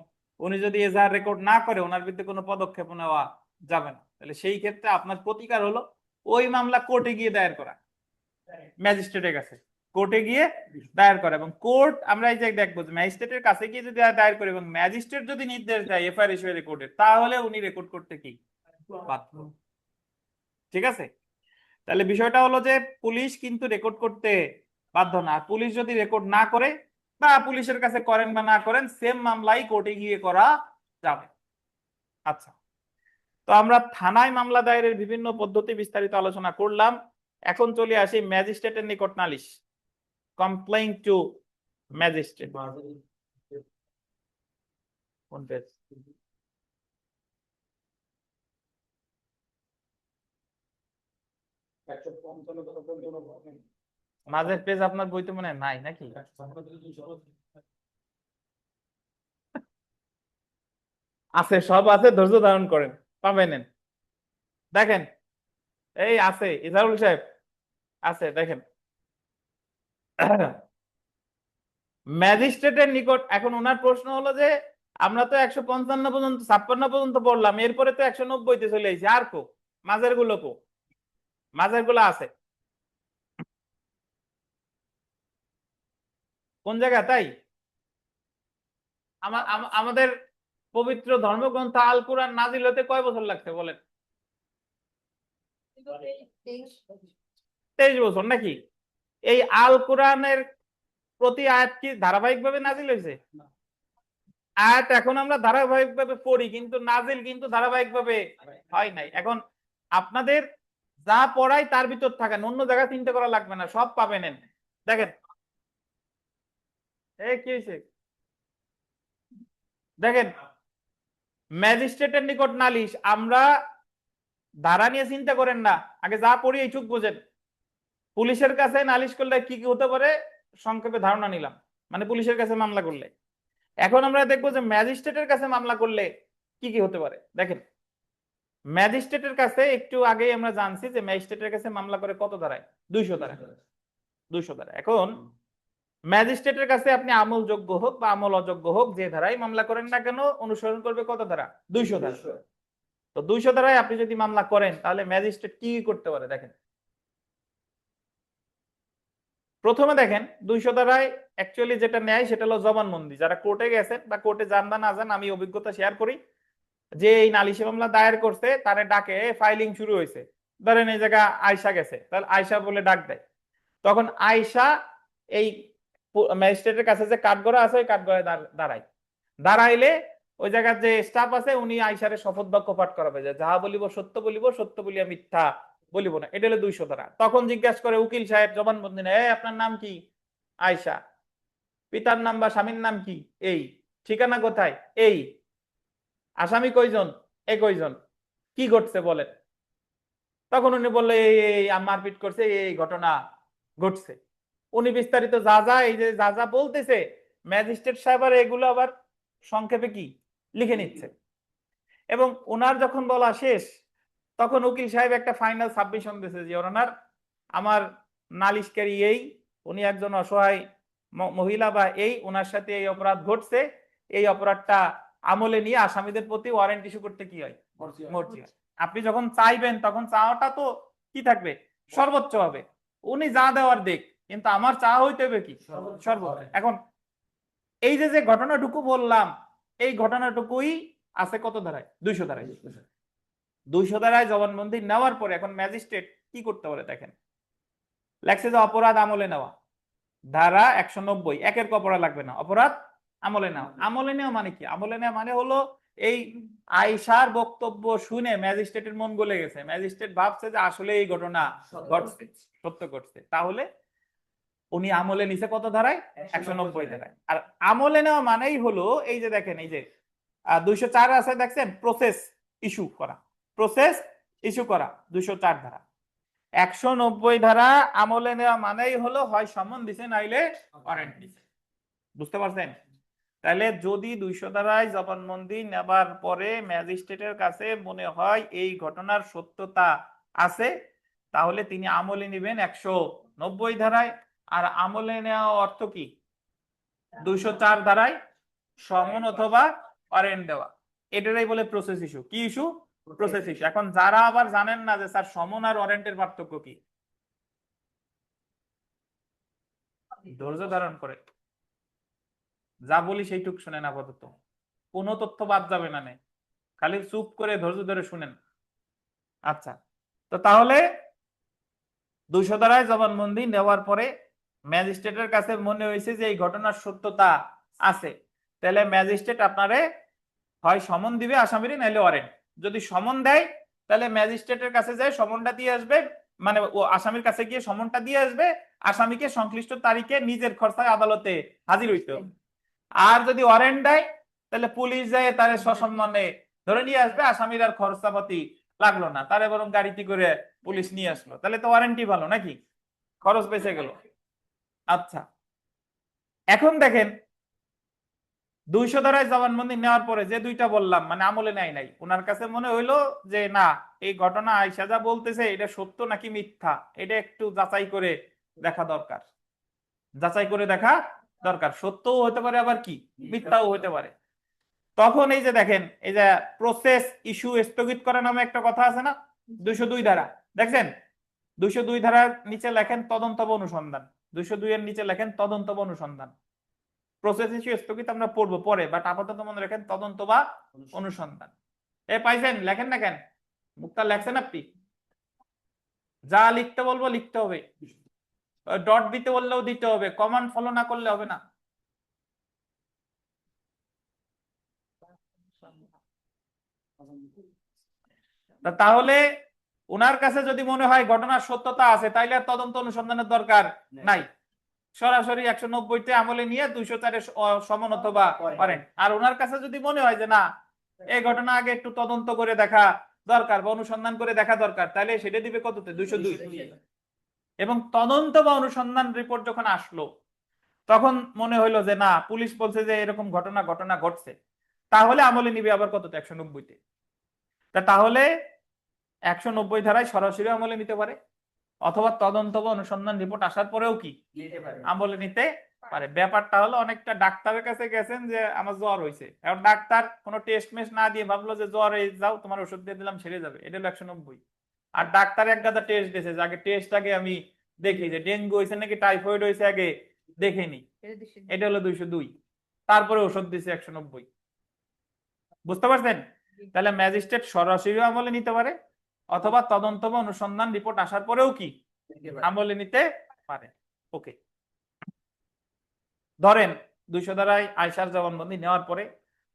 উনি যদি এজাহার রেকর্ড না করে, ওনার বিরুদ্ধে কোনো পদক্ষেপ নেওয়া যাবে না। তাহলে সেই ক্ষেত্রে আপনার প্রতিকার হলো ওই মামলা কোর্টে গিয়ে দায়ের করা, ম্যাজিস্ট্রেটের কাছে কোর্টে গিয়ে দায়ের করা। এবং কোর্ট, আমরা এই যে দেখবো যে ম্যাজিস্ট্রেটের কাছে গিয়ে যদি দায়ের করে এবং ম্যাজিস্ট্রেট যদি নির্দেশ দেয় এফআইআর হিসেবে রেকর্ডের, তাহলে উনি রেকর্ড করতে কি বাধ্য। ঠিক আছে? তাহলে বিষয়টা হলো যে পুলিশ কিন্তু রেকর্ড করতে বাধ্য না। পুলিশ যদি রেকর্ড না করে, বা পুলিশের কাছে করেন বা না করেন, সেম মামলাই কোর্টে গিয়ে করা যাবে। আচ্ছা, তো আমরা থানায় মামলা দায়েরের বিভিন্ন পদ্ধতি বিস্তারিত আলোচনা করলাম। এখন চলে আসি ম্যাজিস্ট্রেটের নিকট নালিশ, কমপ্লেইন টু ম্যাজিস্ট্রেট। কোন পেজ? মাঝের পেজ আপনার বইতে মনে হয় নাই নাকি? আছে, সব আছে, ধৈর্য ধারণ করেন, পাবেন। দেখেন, এই আছে ইজারুল সাহেব, আছে, দেখেন। ম্যাজিস্ট্রেটের নিকট, এখন ওনার প্রশ্ন হলো যে আমরা তো 155 পর্যন্ত 56 পর্যন্ত পড়লাম, এরপরে তো 190-তে চলে এসেছি, আর কো মাঝের গুলো কো? মাঝের গুলো আছে কোন জায়গা? তাই আমাদের পবিত্র ধর্মগ্রন্থ আল কুরআন নাজিল হতে কয় বছর লাগছে বলেন? 23 বছর নাকি? এই আল কুরআনের প্রতি আয়াত কি ধারাবাহিকভাবে নাজিল হয়েছে? আয়াত এখন আমরা ধারাবাহিকভাবে পড়ি, কিন্তু নাজিল কিন্তু ধারাবাহিকভাবে হয় নাই। এখন আপনাদের যা পড়াই তার ভিতর থাকেন, অন্য জায়গায় চিন্তা করা লাগবে না, সব পাবেন। দেখেন, এই কি হয়েছে দেখেন, ম্যাজিস্ট্রেটের নিকট নালিশ, আমরা ধারা নিয়ে চিন্তা করেন না, আগে যা পড়ি এইটুক বোঝেন। পুলিশের কাছে নালিশ করলে কি কি হতে পারে সংক্ষেপে ধারণা নিলাম, মানে পুলিশের কাছে মামলা করলে। এখন আমরা দেখবো যে ম্যাজিস্ট্রেটের কাছে মামলা করলে কি কি হতে পারে। দেখেন, ম্যাজিস্ট্রেটের কাছে একটু আগেই আমরা জানছি যে ম্যাজিস্ট্রেটের কাছে মামলা করে কত ধারায়, 200 ধারা, 200 ধারা। এখন ম্যাজিস্ট্রেটের কাছে আপনি আমলযোগ্য হোক বা আমল অযোগ্য হোক, যে ধারায় মামলা করেন না কেন, অনুসরণ করবে কত ধারা, 200 ধারা। তো 200 ধারায় আপনি যদি মামলা করেন তাহলে ম্যাজিস্ট্রেট কি করতে পারে দেখেন। প্রথমে দেখেন 200 ধারায় অ্যাকচুয়ালি যেটা নেয় সেটা হলো জবানবন্দি। যারা কোর্টে গেছেন বা কোর্টে যান বা না যান, আমি অভিজ্ঞতা শেয়ার করি, যে এই নালিশি মামলা দায়ের করছে তারে ডাকে, ফাইলিং শুরু হয়েছে, ধরেন এই জায়গা আয়শা গেছে, তাহলে আয়শা বলে ডাক দেয়, তখন আয়শা এই ম্যাজিস্ট্রেটের কাছে যে কাঠগড়া আছে ওই কাঠগড়ায় দাঁড়ায়, দাঁড়াইলে ওই জায়গার যে স্টাফ আছে উনি আয়শারে শপথ বাক্য পাঠ করাবে যে যাহা বলিব সত্য বলিব, সত্য বলিয়া মিথ্যা বলিব না। এটা হলো 200 ধারা। তখন জিজ্ঞাসা করে উকিল সাহেব জবানবন্দি নেয়, আপনার নাম কি? আয়শা। পিতার নাম বা স্বামীর নাম কি? এই। ঠিকানা কোথায়? এই। আসামি কয়জন? কয়জন। কি ঘটছে বলেন। তখন উনি বললে এই মারপিট করছে, এই ঘটনা ঘটছে। উনি বিস্তারিত যা যা এই যে যা যা বলতেছে, ম্যাজিস্ট্রেট সাহেব আর এগুলো আবার সংক্ষেপে কি লিখে নিচ্ছে। এবং ওনার যখন বলা শেষ তখন উকিল সাহেব একটা ফাইনাল সাবমিশন দিয়েছে যে ওনার আমার নালিশকারী এই, উনি একজন অসহায় মহিলা বা এই, ওনার সাথে এই অপরাধ ঘটছে, এই অপরাধটা আমলে নিয়ে আসামিদের প্রতি ওয়ারেন্ট ইস্যু করতে কি হয়, মর্জি হয়। আপনি যখন চাইবেন তখন চাওয়াটা তো কি থাকবে, সর্বোচ্চ হবে। উনি যা দেওয়ার দিক, কিন্তু আমার চাওয়া হইতে হবে কি সর্বোচ্চ। এখন এই যে যে ঘটনাটুকু বললাম, এই ঘটনাটুকুই আছে কত ধারায়, 200 ধারায়। 200 ধারায় জবানবন্দি নেওয়ার পরে এখন ম্যাজিস্ট্রেট কি করতে পারে দেখেন। লেখছে যে অপরাধ আমলে নেওয়া, ধারা 190, একের কপড়া লাগবে না, অপরাধ আমলে নেওয়া। আমলে নেওয়া মানে কি? আমলে নেওয়া মানে হলো এই আয়শার বক্তব্য শুনে ম্যাজিস্ট্রেটের মন গলে গেছে, ম্যাজিস্ট্রেট ভাবছে যে আসলে এই ঘটনা ঘটছে, সত্য ঘটছে, তাহলে উনি আমলে নিছে কত ধারায়, 190 ধারায়। আর আমলে নেওয়া মানেই হলো এই যে দেখেন, এই যে 204 আছে দেখছেন, প্রসেস ইস্যু করা, প্রসেস ইস্যু করা 204 ধারা। 190 ধারা আমলে নেওয়া মানেই হলো হয় সমন দিছে নাইলে ওয়ারেন্ট দিছে। বুঝতে পারছেন? তাহলে যদি 200 ধারায় জবানবন্দি নেবার পরে ম্যাজিস্ট্রেটের কাছে মনে হয় এই ঘটনার সত্যতা আছে, তাহলে তিনি আমলে নেবেন 190 ধারায়। আর আমলে নেওয়া অর্থ কি? 204 ধারায় সমন অথবা ওয়ারেন্ট দেওয়া। এটাই বলে প্রসেস ইস্যু। কি ইস্যু? Process issue. এখন যারা আবার জানেন না যে স্যার সমন আর ওয়ারেন্টের পার্থক্য কি, ধৈর্য ধারণ করে যা বলি সেইটুক শুনেন, আপাতত কোনো তথ্য বাদ যাবে না, খালি চুপ করে ধৈর্য ধরে শুনেন। আচ্ছা, তো তাহলে 200 ধারায় জবানবন্দি নেওয়ার পরে ম্যাজিস্ট্রেটের কাছে মনে হয়েছে যে এই ঘটনার সত্যতা আছে, তাহলে ম্যাজিস্ট্রেট আপনারে হয় সমন দিবে আসামির, নাইলে ওয়ারেন্ট। যদি সমন দেয় তাহলে ম্যাজিস্ট্রেটের কাছে যায় সমনটা দিয়ে আসবে, মানে ও আসামির কাছে গিয়ে সমনটা দিয়ে আসবে, আসামিকে সংশ্লিষ্ট তারিখে নিজের খরচায় আদালতে হাজির হইতে হবে। আর যদি ওয়ারেন্ট দেয় তাহলে পুলিশ যায় তারে সসম্মানে ধরে নিয়ে আসবে, আসামির আর খরচাপাতি লাগলো না, তারে বরং গাড়িতে করে পুলিশ নিয়ে আসলো, তাহলে তো ওয়ারেন্টি ভালো নাকি, খরচ বেঁচে গেল। আচ্ছা, এখন দেখেন 200 ধারায় জবানবন্দি নেওয়ার পরে যে দুইটা বললাম, মানে আমলে নেয় নাই, ওনার কাছে মনে হইলো যে না এই ঘটনা আয়শা যা বলতেছে এটা সত্য নাকি মিথ্যা, এটা একটু যাচাই করে দেখা দরকার, যাচাই করে দেখা দরকার, সত্যও হতে পারে আবার কি মিথ্যাও হতে পারে। তখন এই যে দেখেন, এই যে প্রসেস ইস্যু স্থগিত করা নামে একটা কথা আছে না, 202 ধারা দেখছেন, 202 ধারার নিচে লেখেন তদন্ত বা অনুসন্ধান, 202 এর নিচে লেখেন তদন্ত বা অনুসন্ধান। প্রসেস ইস্যু স্থগিত আমরা পড়বো পরে, বাট আপাতত মনে রাখেন তদন্ত বা অনুসন্ধান। পাইছেন? লেখেন না কেন? মুক্তা লেখছেন আপনি? যা লিখতে বলবো লিখতে হবে, ডট দিতে বললেও দিতে হবে, কমান্ড ফলো না করলে হবে না। তাহলে ওনার কাছে যদি মনে হয় ঘটনার সত্যতা আছে, তাইলে আর তদন্ত অনুসন্ধানের দরকার নাই, সরাসরি 190তে আমলে নিয়ে 204-এ সমন অথবা ওয়ারেন্ট। আর ওনার কাছে যদি মনে হয় যে না এই ঘটনা আগে একটু তদন্ত করে দেখা দরকার বা অনুসন্ধান করে দেখা দরকার, তাহলে সেটা দিবে কততে, 202। এবং তদন্ত বা অনুসন্ধান রিপোর্ট যখন আসলো তখন মনে হইলো যে না, পুলিশ বলছে যে এরকম ঘটনা ঘটছে, তাহলে আমলে নিবে আবার কত, 190-তে। তাহলে 190 ধারায় সরাসরি আমলে নিতে পারে, অথবা তদন্ত বা অনুসন্ধান রিপোর্ট আসার পরেও কি আমলে নিতে পারে। ব্যাপারটা হলো অনেকটা ডাক্তারের কাছে গেছেন যে আমার জ্বর হয়েছে, এখন ডাক্তার কোনো টেস্ট মেস্ট না দিয়ে ভাবলো যে জ্বর এই যাও, তোমার ওষুধ দিয়ে দিলাম সেরে যাবে, এটা হলো 190। আর ডাক্তার এক গাদা টেস্ট দিয়েছে, যে আগে টেস্ট আগে আমি দেখি যে ডেঙ্গু হয়েছে নাকি টাইফয়েড হয়েছে আগে দেখে নি, এটা হলো 202। তারপরে ওষুধ দিছে 190। বুঝতে পারছেন? তাহলে ম্যাজিস্ট্রেট সরাসরি আমলে নিতে পারে, অথবা তদন্ত বা অনুসন্ধান রিপোর্ট আসার পরেও কি আমলে নিতে পারে। ওকে, ধরেন 200 ধারায় আয়সার জবানবন্দি নেওয়ার পরে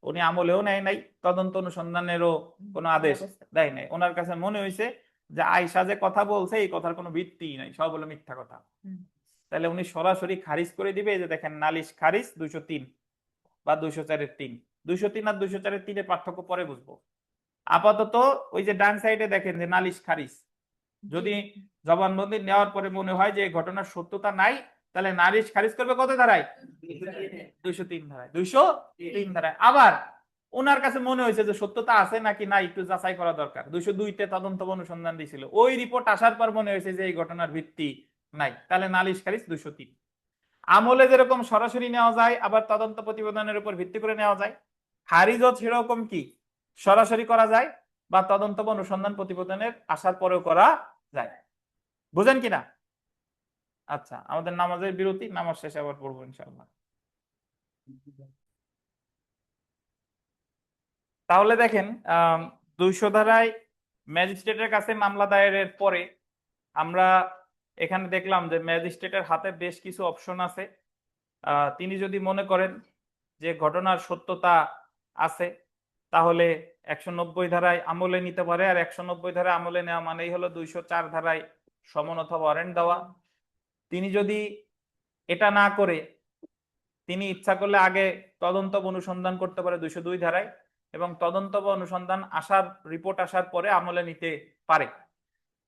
উনি আমলেও নেয় নাই, তদন্ত অনুসন্ধানেরও কোনো আদেশ দেয় নাই, ওনার কাছে মনে হয়েছে যে আয়সা যে কথা বলছে এই কথার কোনো ভিত্তি নাই, সব হলো মিথ্যা কথা। তাহলে উনি সরাসরি খারিজ করে দিবে, যে দেখেন নালিশ খারিজ 203 বা 204-3। 203 আর 204-3 পার্থক্য পরে বুঝবো। আপাতত ওই যে ডান সাইডে দেখেন যে নালিশ খারিজ, যদি জবানবন্দি নেওয়ার পরে মনে হয় যে এই ঘটনার সত্যতা নাই, তাহলে নালিশ খারিজ করবে কত ধারায়? 203 ধারায়। 203 ধারায়। আবার ওনার কাছে মনে হয়েছে যে সত্যতা আছে নাকি নাই একটু যাচাই করা দরকার, 202-তে তদন্ত অনুসন্ধান দিয়েছিল, ওই রিপোর্ট আসার পর মনে হয়েছে যে এই ঘটনার ভিত্তি নাই, তাহলে নালিশ খারিজ 203। আমলে যেরকম সরাসরি নেওয়া যায়, আবার তদন্ত প্রতিবেদনের উপর ভিত্তি করে নেওয়া যায়, খারিজও সেরকম কি সরাসরি করা যায়, বা তদন্ত বা অনুসন্ধান প্রতিবেদনের আসার পরেও করা যায়। বুঝেন কিনা? আচ্ছা, আমাদের নামাজের বিরতি, নামাজ শেষে আবার পড়বো ইনশাআল্লাহ। তাহলে দেখেন 200 ধারায় ম্যাজিস্ট্রেটের কাছে মামলা দায়েরের পরে আমরা এখানে দেখলাম যে ম্যাজিস্ট্রেটের হাতে বেশ কিছু অপশন আছে। তিনি যদি মনে করেন যে ঘটনার সত্যতা আছে, তাহলে 190 ধারায় আমলে নিতে পারে। আর 190 ধারায় আমলে নেওয়া মানেই হলো 204 ধারায় সমন অথবা ওয়ারেন্ট দেওয়া। তিনি যদি এটা না করে তিনি ইচ্ছা করলে আগে তদন্ত বা অনুসন্ধান করতে পারে 202 ধারায়, এবং তদন্ত বা অনুসন্ধান আসার রিপোর্ট আসার পরে আমলে নিতে পারে।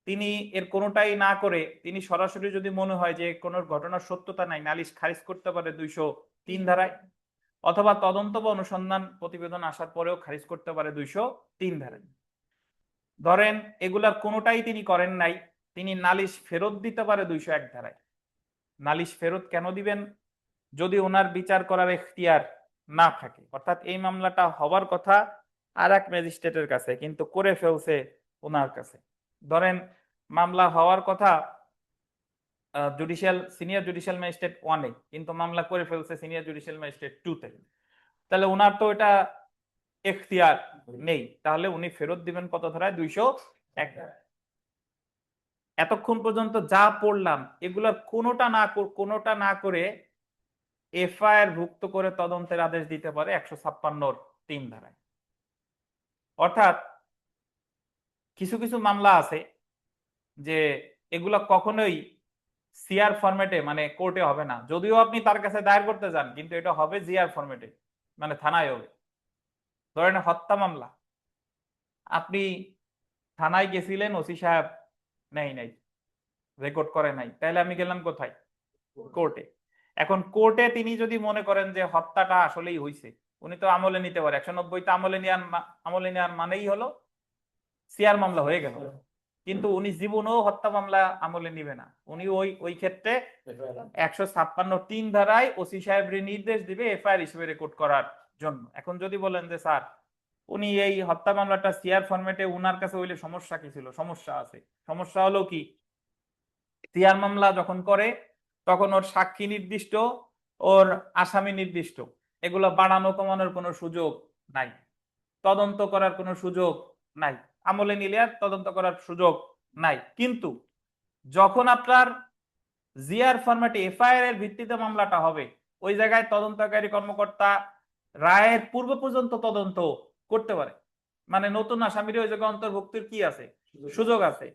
তিনি এর কোনোটাই না করে তিনি সরাসরি যদি মনে হয় যে কোনো ঘটনার সত্যতা নাই, নালিশ খারিজ করতে পারে 203 ধারায়, অথবা তদন্ত বা অনুসন্ধান প্রতিবেদন আসার পরেও খারিজ করতে পারে 203 ধারায়। ধরেন এগুলার কোনোটাই তিনি করেন নাই, তিনি নালিশ ফেরত দিতে পারে 201 ধারায়। নালিশ ফেরত কেন দিবেন? যদি ওনার বিচার করার এখতিয়ার না থাকে, অর্থাৎ এই মামলাটা হবার কথা আর এক ম্যাজিস্ট্রেটের কাছে, কিন্তু করে ফেলছে ওনার কাছে। ধরেন মামলা হওয়ার কথা সিনিয়র জুডিশিয়াল ম্যাজিস্ট্রেট 1-এ, কিন্তু মামলা করে ফেলছে সিনিয়র জুডিশিয়াল ম্যাজিস্ট্রেট 2-তে, তাহলে ওনার তো এটা এখতিয়ার নেই, তাহলে উনি ফেরত দিবেন কত ধারায়? 201 ধারায়। এতক্ষণ পর্যন্ত যা পড়লাম এগুলোর কোনোটা না করে এফআইআর ভুক্ত করে তদন্তের আদেশ দিতে পারে 156-3 ধারায়। অর্থাৎ কিছু কিছু মামলা আছে যে এগুলা কখনোই সিআর ফরম্যাটে মানে কোর্টে হবে না, যদিও আপনি তার কাছে দায়ের করতে যান, কিন্তু এটা হবে জিআর ফরম্যাটে, মানে থানায় হবে। ধরেন হত্যা মামলা, আপনি থানায় গেছিলেন, ওসি সাহেব নাই রেকর্ড করে নাই, তাহলে আমি গেলাম কোথায়? কোর্টে। এখন কোর্টে তিনি যদি মনে করেন যে হত্যাটা আসলেই হয়েছে, উনি তো আমলে নিতে পারে। 190-তে আমলে নেওয়ার মানেই হলো সিআর মামলা হয়ে গেল, কিন্তু উনি জীবনেও হত্যা মামলা আমলে নিবে না। উনি ওই ক্ষেত্রে 156-3 ধারায় ওসি সাহেবের নির্দেশ দিবে এফআইআর হিসেবে রেকর্ড করার জন্য। এখন যদি বলেন যে স্যার উনি এই হত্যা মামলাটা সিআর ফরম্যাটে উনার কাছে হইলে সমস্যা কি ছিল? সমস্যা আছে। সমস্যা হলো কি, সিআর মামলা যখন করে তখন ওর সাক্ষী নির্দিষ্ট, ওর আসামি নির্দিষ্ট, এগুলো বাড়ানো কমানোর কোনো সুযোগ নাই, তদন্ত করার কোনো সুযোগ নাই, আমলে নিলে আর তদন্ত করার সুযোগ নাই। কিন্তু যখন আপনার জিআর ফরম্যাটে এফআইআর এর ভিত্তিতে মামলাটা হবে, ওই জায়গায় তদন্তকারী কর্মকর্তা রায়ের পূর্ব পর্যন্ত তদন্ত করতে পারে, মানে নতুন আসামির ওই জায়গায় অন্তর্ভুক্তির কি আছে? সুযোগ আছে।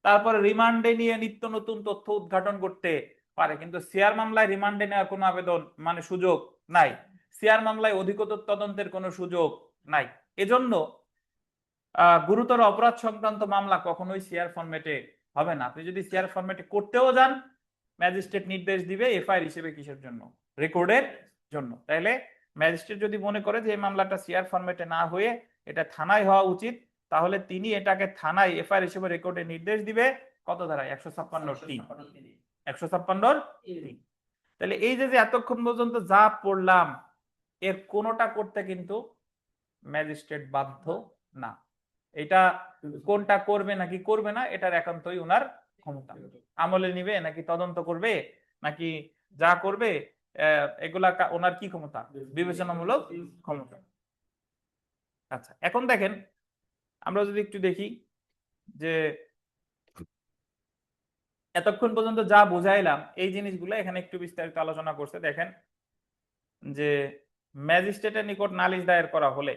তারপরে রিমান্ডে নিয়ে নিত্য নতুন তথ্য উদ্ঘাটন করতে পারে, কিন্তু সিআর মামলায় রিমান্ডে নেওয়ার কোনো আবেদন মানে সুযোগ নাই। সিআর মামলায় অধিকতর তদন্তের কোনো সুযোগ নাই। এজন্য গুরুতর অপরাধ সংক্রান্ত মামলা কখনোই সিআর ফরম্যাটে হবে না। আপনি যদি সিআর ফরম্যাটে করতেও যান, ম্যাজিস্ট্রেট নির্দেশ দিবে এফআইআর হিসেবে কিসের জন্য, রেকর্ডের জন্য। তাহলে ম্যাজিস্ট্রেট যদি মনে করে যে এই মামলাটা সিআর ফরম্যাটে না হয়ে এটা থানায় হওয়া উচিত, তাহলে তিনি এটাকে থানায় এফআইআর হিসেবে রেকর্ডের নির্দেশ দিবে কত ধারায়, 156(3), 156(3). তাহলে এই যে এতক্ষণ পর্যন্ত যা পড়লাম, এর কোনোটা করতে কিন্তু ম্যাজিস্ট্রেট বাধ্য না। এটা কোনটা করবে নাকি করবে না, এটার একান্তই ওনার ক্ষমতা। আমলে নিবে নাকি তদন্ত করবে নাকি যা করবে, এগুলা ওনার কি ক্ষমতা, বিবেচনামূলক ক্ষমতা। আচ্ছা, এখন দেখেন আমরা যদি একটু দেখি যে এতক্ষণ পর্যন্ত যা বুঝাইলাম এই জিনিসগুলো এখানে একটু বিস্তারিত আলোচনা করছে। দেখেন যে ম্যাজিস্ট্রেটের নিকট নালিশ দায়ের করা হলে,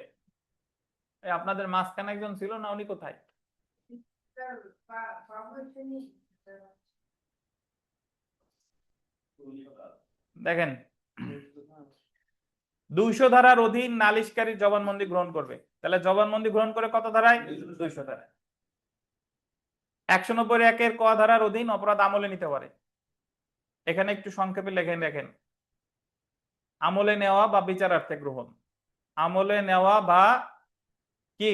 আপনাদের মাঝখানে একজন ছিল না, উনি কোথায়? দেখেন 200 ধারার অধীন নালিশকারী জবানবন্দি গ্রহণ করবে। তাহলে জবানবন্দি গ্রহণ করে কত ধারায়, 200 ধারায়। 190(1) ক ধারার অধীন অপরাধ আমলে নিতে পারে। এখানে একটু সংক্ষেপে লেখেন, দেখেন আমলে নেওয়া বা বিচারার্থে গ্রহণ, আমলে নেওয়া বা কি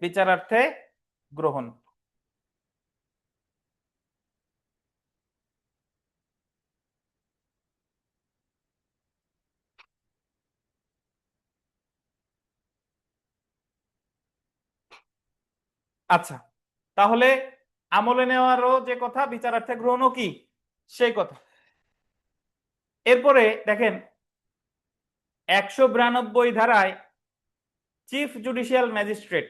বিচারার্থে গ্রহণ। আচ্ছা, তাহলে আমলে নেওয়ারও যে কথা, বিচারার্থে গ্রহণও কি সেই কথা। এরপরে দেখেন 192 ধারায় চিফ জুডিশিয়াল ম্যাজিস্ট্রেট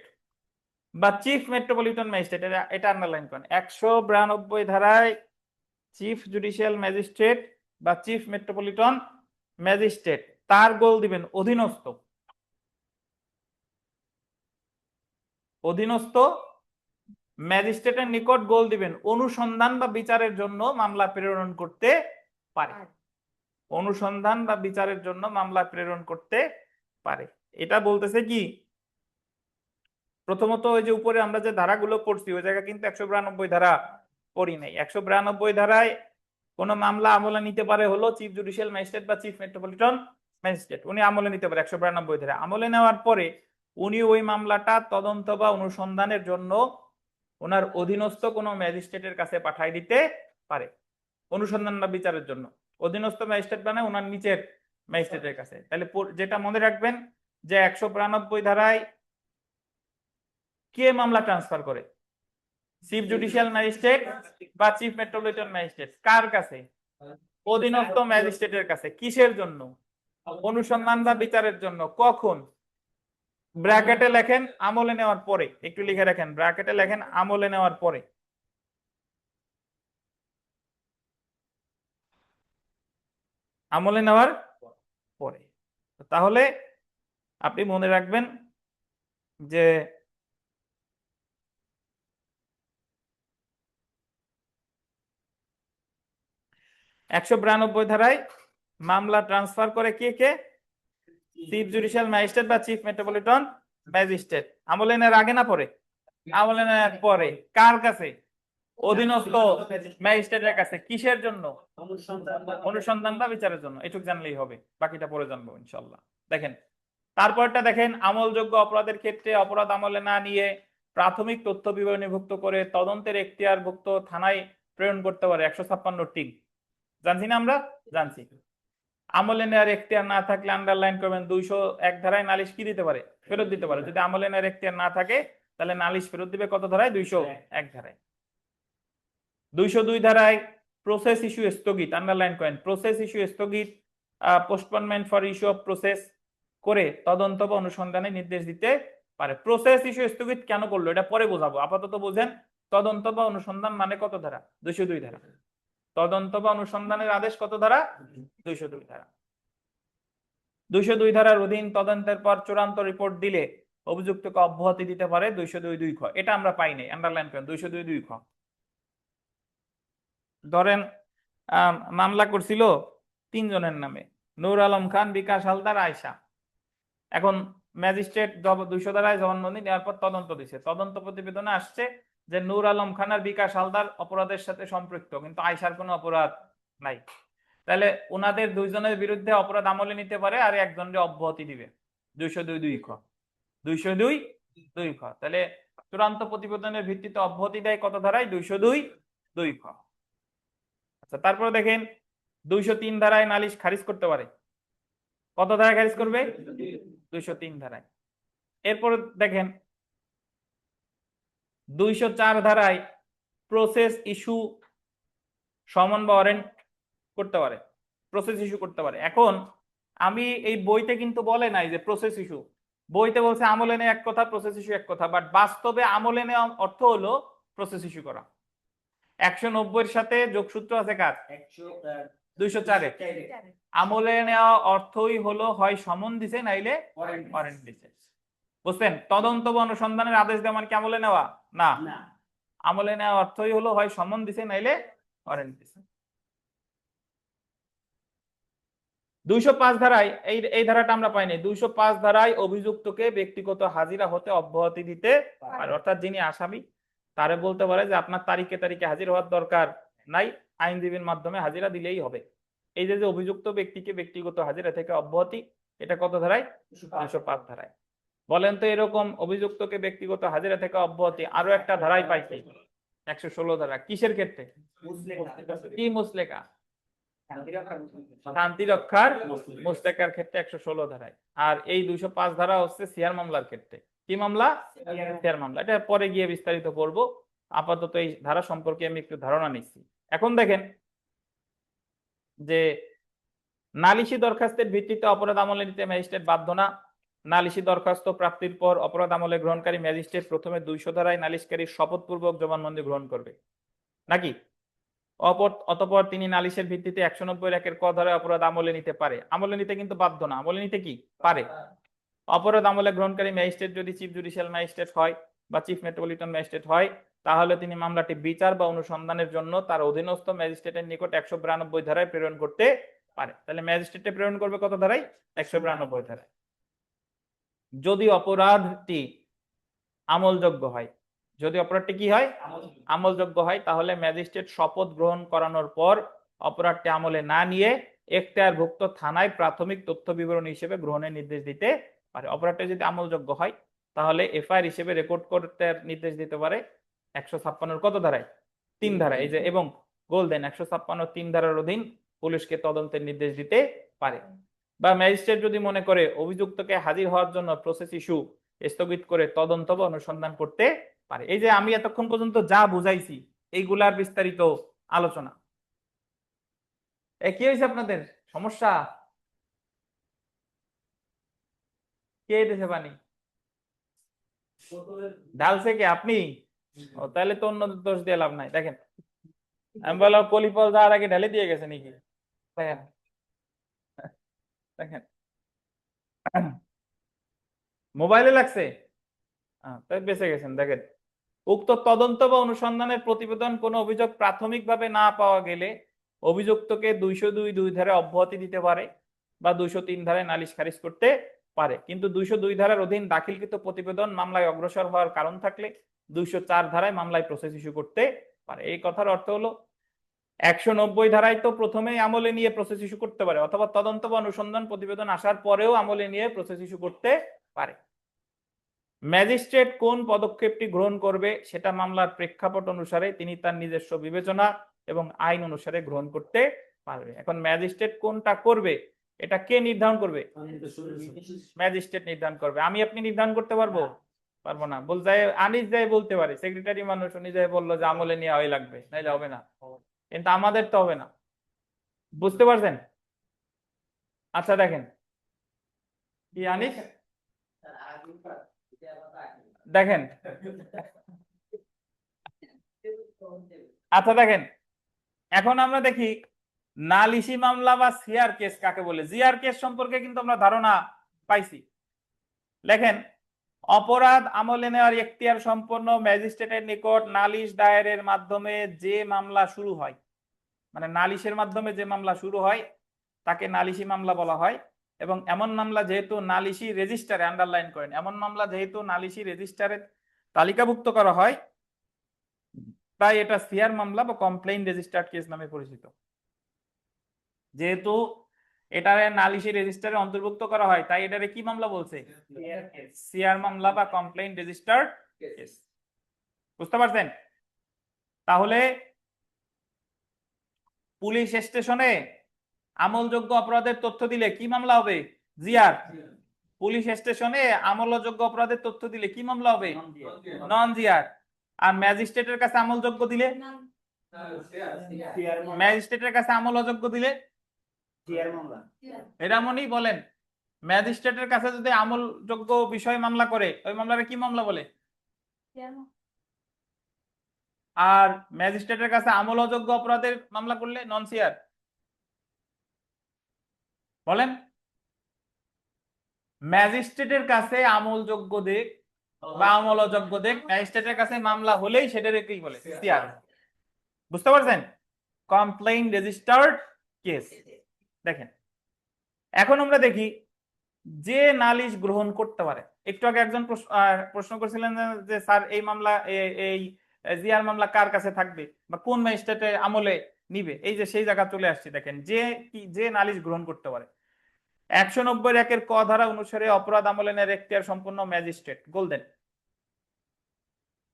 বা চিফ মেট্রোপলিটন ম্যাজিস্ট্রেট, এটা আন্ডারলাইন করেন। 192 ধারায় চিফ জুডিশিয়াল ম্যাজিস্ট্রেট বা চিফ মেট্রোপলিটন ম্যাজিস্ট্রেট, তার গোল দিবেন অধীনস্থ, অধীনস্থ ম্যাজিস্ট্রেটের নিকট গোল দিবেন অনুসন্ধান বা বিচারের জন্য মামলা প্রেরণ করতে পারে, অনুসন্ধান বা বিচারের জন্য মামলা প্রেরণ করতে পারে। এটা বলতেছে কি, প্রথমত ওই যে উপরে আমরা যে ধারাগুলো পড়ছি ওই জায়গায় কিন্তু 192 ধারা পড়ি নাই। 192 ধারায় কোন মামলা আমলে নিতে পারে হলো চিফ জুডিশিয়াল ম্যাজিস্ট্রেট বা চিফ মেট্রোপলিটন ম্যাজিস্ট্রেট, উনি আমলে নিতে পারে 192 ধারা। আমলে নেওয়ার পরে উনি ওই মামলাটা তদন্ত বা অনুসন্ধানের জন্য ওনার অধীনস্থ কোনো ম্যাজিস্ট্রেটের কাছে পাঠাই দিতে পারে, অনুসন্ধান বা বিচারের জন্য। অধীনস্থ ম্যাজিস্ট্রেট মানে ওনার নিচের ম্যাজিস্ট্রেটের কাছে। তাহলে যেটা মনে রাখবেন যে 192 ধারায় কে মামলা ট্রান্সফার করে, চিফ জুডিশিয়াল ম্যাজিস্ট্রেট বা চিফ মেট্রোপলিটন ম্যাজিস্ট্রেট, কার কাছে, অধীনস্থ ম্যাজিস্ট্রেটের কাছে। কিসের জন্য, অনুসন্ধান বা বিচারের জন্য। কখন, ব্র্যাকেটে লেখেন আমলে নেওয়ার পরে, একটু লিখে রাখেন, ব্র্যাকেটে লেখেন আমলে নেওয়ার পরে। আমলে নেওয়ার পরে। তাহলে আপনি মনে রাখবেন যে একশো 192 ধারায় মামলা ট্রান্সফার করে কে কে, চিফ জুডিশিয়াল ম্যাজিস্ট্রেট বা চিফ মেট্রোপলিটন ম্যাজিস্ট্রেট। আমলে নেওয়ার আগে না পরে, আমলে নেওয়ার পরে। কার কাছে, অধীনস্থ ম্যাজিস্ট্রেটের কাছে। কিসের জন্য, অনুসন্ধান বা বিচারের জন্য। এটুকু জানলেই হবে, বাকিটা পরে জানবো ইনশাল্লাহ। দেখেন তারপরটা দেখেন, আমলযোগ্য অপরাধের ক্ষেত্রে অপরাধ আমলে না নিয়ে প্রাথমিক তথ্য বিবরণীভুক্ত করে তদন্তের এখতিয়ারভুক্ত থানায় প্রেরণ করতে পারে 156(3)। জানছি না আমরা, জানছি। আমলে নেওয়ার এখতিয়ার না থাকলে আন্ডারলাইন করবেন 201 ধারায় নালিশ কি দিতে পারে, ফেরত দিতে পারে। যদি আমলে নেওয়ার এখতিয়ার না থাকে তাহলে নালিশ ফেরত দিবে কত ধারায়, 201 ধারায়। 202 ধারায় প্রসেস ইস্যু স্থগিত, আন্ডারলাইন করেন, প্রসেস ইস্যু স্থগিত, পোস্টপোনমেন্ট ফর ইস্যু অফ প্রসেস করে তদন্ত বা অনুসন্ধানে নির্দেশ দিতে পারে। প্রসেস ইস্যু স্থগিত কেন করলো এটা পরে বোঝাবো, আপাতত বোঝেন তদন্ত বা অনুসন্ধান মানে কত ধারা, 202 ধারা। তদন্ত বা অনুসন্ধানের আদেশ কত ধারা, 202 ধারা। 202 ধারার অধীন তদন্তের পর চূড়ান্ত রিপোর্ট দিলে অভিযুক্তকে অব্যাহতি দিতে পারে 202(2) খ। এটা আমরা পাই নাই, আন্ডারলাইন করেন 202(2) খ। ধরেন মামলা করছিল 3 জনের নামে, নূর আলম খান, বিকাশ হালদার, আয়শা। এখন ম্যাজিস্ট্রেট 200 ধারায় জবানবন্দি নেওয়ার পর তদন্ত দিছে, তদন্ত প্রতিবেদনে আসছে যে নূর আলম খান আর বিকাশ হালদার অপরাধের সাথে সম্পৃক্ত, কিন্তু আয়সার কোনো অপরাধ নাই, তাহলে ওনাদের দুইজনের বিরুদ্ধে অপরাধ আমলে নিতে পারে আর একজনকে অব্যাহতি দিবে 202(2) খ 202(2) খ। তাহলে চূড়ান্ত প্রতিবেদনের ভিত্তিতে অব্যাহতি দেয় কত ধারায়? 202(2) খ। আচ্ছা, তারপরে দেখেন 203 ধারায় নালিশ খারিজ করতে পারে। কত ধারায় খারিজ করবে? 203 ধারায়। এরপর দেখেন 204 ধারায় প্রসেস ইস্যু সমন বা ওয়ারেন্ট করতে পারে, প্রসেস ইস্যু করতে পারে। এখন আমি এই বইতে কিন্তু বলে নাই যে প্রসেস ইস্যু, বইতে বলছে আমলে নেওয়া এক কথা, প্রসেস ইস্যু এক কথা, বাট বাস্তবে আমলে নেওয়া অর্থ হলো প্রসেস ইস্যু করা। 190 এর সাথে যোগসূত্র আছে কার? 204 এর। আমলে নেওয়া অর্থই হলো হয় সমন দিছে নাইলে ওয়ারেন্ট দিছে। বুঝছেন? তদন্ত বা অনুসন্ধানের আদেশ দেওয়া মানে কি আমলে নেওয়া? না, আমলে নেওয়া অর্থই হলো হয় সমন দিছে নাইলে ওয়ারেন্ট দিছে। 205 ধারায় এই ধারাটা আমরা পাইনি। 205 ধারায় অভিযুক্তকে ব্যক্তিগত হাজিরা হতে অব্যাহতি দিতে পারে, অর্থাৎ যিনি আসামি তারে বলতে পারে যে আপনার তারিখে তারিখে হাজির হওয়ার দরকার নাই, আইনজীবীর মাধ্যমে হাজিরা দিলেই হবে। এই যে অভিযুক্ত ব্যক্তিকে ব্যক্তিগত হাজিরা থেকে অব্যাহতি, এটা কত ধারায়? 205 ধারায়। বলেন তো এরকম অভিযুক্তকে ব্যক্তিগত হাজিরা থেকে অব্যাহতি আরো একটা ধারায় পাইছি, 116 ধারা। কিসের ক্ষেত্রে? কি মুসলেকা? শান্তি রক্ষার মুসলেকার ক্ষেত্রে 116 ধারায়। আর এই 205 ধারা হচ্ছে সিয়ার মামলার ক্ষেত্রে। কি মামলা? সিয়ার মামলা। এটা পরে গিয়ে বিস্তারিত করব, আপাতত এই ধারা সম্পর্কে আমি একটু ধারণা নিচ্ছি। এখন দেখেন যে নালিশি দরখাস্তের ভিত্তিতে অপরাধ আমলে নিতে ম্যাজিস্ট্রেট বাধ্য না। নালিশি দরখাস্ত প্রাপ্তির পর অপরাধ আমলে গ্রহণকারী ম্যাজিস্ট্রেট প্রথমে 200 ধারায় নালিশকারীর শপথপূর্বক জবানবন্দি গ্রহণ করবে, নাকি? অতঃপর তিনি নালিশের ভিত্তিতে 190(1) ক ধারায় অপরাধ আমলে নিতে পারে। আমলে নিতে কিন্তু বাধ্য না, আমলে নিতে কি পারে। অপরাধ আমলে গ্রহণকারী ম্যাজিস্ট্রেট যদি চিফ জুডিশিয়াল ম্যাজিস্ট্রেট হয় বা চিফ মেট্রোপলিটন ম্যাজিস্ট্রেট হয়, তাহলে তিনি মামলাটি বিচার বা অনুসন্ধানের জন্য তার অধীনস্থ ম্যাজিস্ট্রেটের নিকট 192 ধারায় প্রেরণ করতে পারে। তাহলে ম্যাজিস্ট্রেটে প্রেরণ করবে কত ধারায়? 192 ধারায়। যদি অপরাধটি আমলযোগ্য হয়, যদি অপরাধটি কি হয়? আমলযোগ্য হয়, তাহলে ম্যাজিস্ট্রেট শপথ গ্রহণ করানোর পর অপরাধটি আমলে না নিয়ে এখতিয়ারভুক্ত থানায় প্রাথমিক তথ্য বিবরণ হিসেবে গ্রহণের নির্দেশ দিতে পারে। অপরাধটি যদি আমলযোগ্য হয় তাহলে এফআইআর হিসেবে রেকর্ড করতে নির্দেশ দিতে পারে 156 কত ধারায়? 3 ধারায়। এই যে এবং গোল্ডেন 156 3 ধারার অধীন পুলিশকে তদন্তের নির্দেশ দিতে পারে। বা ম্যাজিস্ট্রেট যদি মনে করে অভিযুক্তকে হাজির হওয়ার জন্য প্রসেস ইস্যু স্থগিত করে তদন্ত বা অনুসন্ধান করতে পারে। এই যে আমি এতক্ষণ পর্যন্ত যা বুঝাইছি এইগুলার বিস্তারিত আলোচনা। কি হয়েছে আপনাদের সমস্যা? কে দিয়েছে পানি? ঢালছে কে? আপনি? ও, তাহলে তো অন্য দোষ দিয়ে লাভ নাই। দেখেন আমি বললাম কলিফল যাওয়ার আগে ঢালে দিয়ে গেছে নাকি? দেখেন দেখেন মোবাইলে লাগছে, তাই বেঁচে গেছেন। দেখেন, উক্ত তদন্ত বা অনুসন্ধানের প্রতিবেদন কোনো অভিযোগ প্রাথমিকভাবে না পাওয়া গেলে অভিযুক্তকে 202(2) ধারায় অব্যাহতি দিতে পারে বা 203 ধারায় নালিশ খারিজ করতে পারে। কিন্তু 202 ধারার অধীন দাখিলকৃত প্রতিবেদন মামলায় অগ্রসর হওয়ার কারণ থাকলে 204 ধারায় মামলায় প্রসেস ইস্যু করতে পারে। এই কথার অর্থ হলো 190 ধারায় তো প্রথমেই আমলে নিয়ে প্রসেস ইস্যু করতে পারে, অথবা তদন্ত বা অনুসন্ধান প্রতিবেদন আসার পরেও আমলে নিয়ে প্রসেস ইস্যু করতে পারে। ম্যাজিস্ট্রেট কোন পদক্ষেপটি গ্রহণ করবে সেটা মামলার প্রেক্ষাপট অনুসারে তিনি তার নিজস্ব বিবেচনা এবং আইন অনুসারে গ্রহণ করতে পারবে। এখন ম্যাজিস্ট্রেট কোনটা করবে এটা কে নির্ধারণ করবে? ম্যাজিস্ট্রেট নির্ধারণ করবে। আমি আপনি নির্ধারণ করতে পারবো? পারবো না। বল যায় আনিস যায় বলতে পারে, সেক্রেটারি মানুষ উনি যায় বললো যে আমলে নিয়ে হয় লাগবে, নাইলে হবে না, কিন্তু আমাদের তো হবে না। বুঝতে পারছেন? আচ্ছা দেখেন কি আনিস, দেখেন আচ্ছা দেখেন এখন আমরা দেখি নালিশি মামলা বা সিআর কেস কাকে বলে। জিআর কেস সম্পর্কে কিন্তু আমরা ধারণা পাইছি। লেখেন, অপরাধ আমলে নেওয়ার এখতিয়ার সম্পন্ন ম্যাজিস্ট্রেটের নিকট নালিশ দায়েরের মাধ্যমে যে মামলা শুরু হয়, মানে নালিশের মাধ্যমে যে মামলা শুরু হয় তাকে নালিশি মামলা বলা হয়। এবং এমন মামলা যেহেতু নালিশি রেজিস্টারে, আন্ডারলাইন করেন, এমন মামলা যেহেতু নালিশি রেজিস্টারে তালিকাভুক্ত করা হয় তাই এটা সিআর মামলা বা কমপ্লেইন রেজিস্টার্ড কেস নামে পরিচিত। যেহেতু এটারে নালিশি রেজিস্টারে অন্তর্ভুক্ত করা হয় তাই এটারে কি মামলা বলছে? সিআর মামলা বা কমপ্লেইন রেজিস্টার্ড কেস। বুঝতে পারছেন? তাহলে পুলিশ স্টেশনে আমলযোগ্য অপরাধের তথ্য দিলে কি মামলা হবে? জিআর। পুলিশ স্টেশনে আমলযোগ্য অপরাধের তথ্য দিলে কি মামলা হবে? নন জিআর। আর ম্যাজিস্ট্রেটের কাছে আমলযোগ্য দিলে, ম্যাজিস্ট্রেটের কাছে আমল অযোগ্য দিলে এরামনি বলেন। ম্যাজিস্ট্রেটের কাছে যদি আমলযোগ্য বিষয় মামলা করে ওই মামলারে কি মামলা বলে? আর ম্যাজিস্ট্রেটের কাছে আমল অযোগ্য অপরাধের মামলা করলে নন সিআর। বলেন, ম্যাজিস্ট্রেটের কাছে আমলযোগ্য দিক বা আমল অযোগ্য দিক ম্যাজিস্ট্রেটের কাছে মামলা হলেই সেটারে কি বলে? সিআর। বুঝতে পারছেন? Complain registered case. দেখেন এখন আমরা দেখি যে নালিশ গ্রহণ করতে পারে। একটু আগে একজন প্রশ্ন করেছিলেন যে স্যার এই মামলা এই জিআর মামলা কার কাছে থাকবে বা কোন ম্যাজিস্ট্রেটে আমলে নিবে, এই যে সেই জায়গা চলে আসছে। দেখেন যে নালিশ গ্রহণ করতে পারে 190 ক ধারা অনুসারে অপরাধ আমলে নেওয়ার এখতিয়ার সম্পন্ন ম্যাজিস্ট্রেট। গোল্ডেন।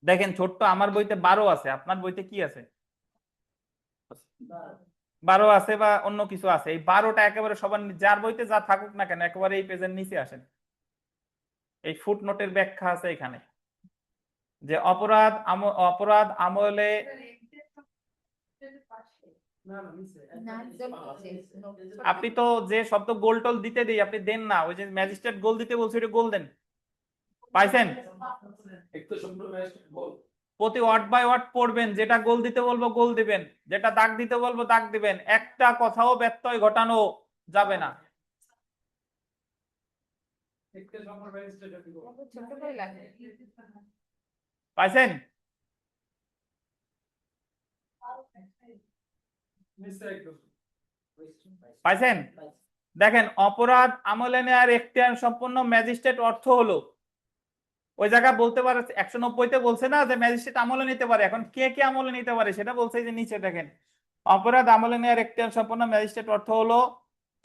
দেখেন ছোট্ট আমার বইতে 12 আছে, আপনার বইতে কি আছে? 12 আছে বা অন্য কিছু আছে। এই 12টা একেবারে সবার যার বইতে যা থাকুক না কেন একেবারে এই পেজের নিচে আসেন। এই ফুটনোটের ব্যাখ্যা আছে এখানে যে অপরাধ আমলে আপনি তো যে শব্দ গোল টোল দিতে দেই আপনি দেন না। ওই যে ম্যাজিস্ট্রেট গোল দিতে বলছে ওটা গোল দেন। পাইছেন? প্রতি ওয়ার্ড বাই ওয়ার্ড পড়বেন, যেটা গোল দিতে বলবো গোল দিবেন, যেটা দাগ দিতে বলবো দাগ দিবেন। একটা কথাও ব্যত্যয় ঘটানো যাবে না। পাইছেন? পাইছেন? দেখেন অপরাধ আমলে নেওয়ার এখতিয়ার সম্পন্ন ম্যাজিস্ট্রেট অর্থ হলো ওই জায়গা বলতে পারে 190-তে বলছে না যে ম্যাজিস্ট্রেট আমলে নিতে পারে। এখন কে কে আমলে নিতে পারে সেটা বলছে যে নিচে দেখেন অপরাধ আমলে নেওয়ার এখতিয়ার সম্পন্ন ম্যাজিস্ট্রেট অর্থ হলো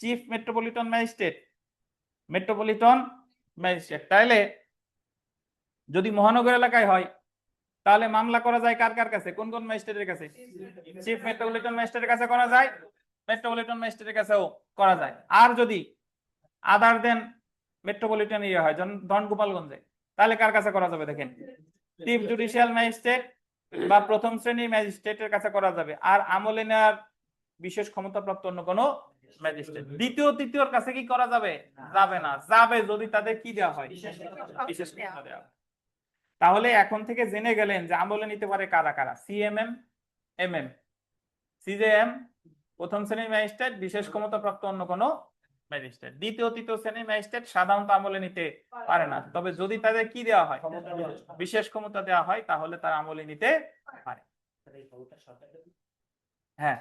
chief metropolitan magistrate. Metropolitan magistrate. তাইলে যদি মহানগর এলাকায় হয় তাহলে মামলা করা যায় কার কার কাছে? কোন কোন ম্যাজিস্ট্রেটের কাছে? চিফ মেট্রোপলিটন ম্যাজিস্ট্রেটের কাছে করা যায়, মেট্রোপলিটন ম্যাজিস্ট্রেটের কাছেও করা যায়। আর যদি আদার দেন মেট্রোপলিটন এরিয়া হয় ধন গোপালগঞ্জে তাহলে কার কাছে করা যাবে? দেখেন চিফ জুডিশিয়াল ম্যাজিস্ট্রেট বা প্রথম শ্রেণীর ম্যাজিস্ট্রেটের কাছে করা যাবে। আর আমলে নেওয়ার বিশেষ ক্ষমতাপ্রাপ্ত অন্য কোনো ম্যাজিস্ট্রেট দ্বিতীয় তৃতীয়র কাছে কি করা যাবে? যাবে না। যাবে যদি তাদের কি দেওয়া হয়? বিশেষ ক্ষমতা দেওয়া। তাহলে এখন থেকে জেনে গেলেন যে আমলে নিতে পারে কারা কারা। সিএমএম, এমএম, সিজেএম প্রথম শ্রেণীর ম্যাজিস্ট্রেট, বিশেষ ক্ষমতাপ্রাপ্ত অন্য কোনো ম্যাজিস্ট্রেট। দ্বিতীয় তৃতীয় শ্রেণীর ম্যাজিস্ট্রেট সাধারণত আমলে নিতে পারে না, তবে যদি তাদের কি দেওয়া হয়? বিশেষ ক্ষমতা দেওয়া হয় তাহলে তারা আমলে নিতে পারে। হ্যাঁ,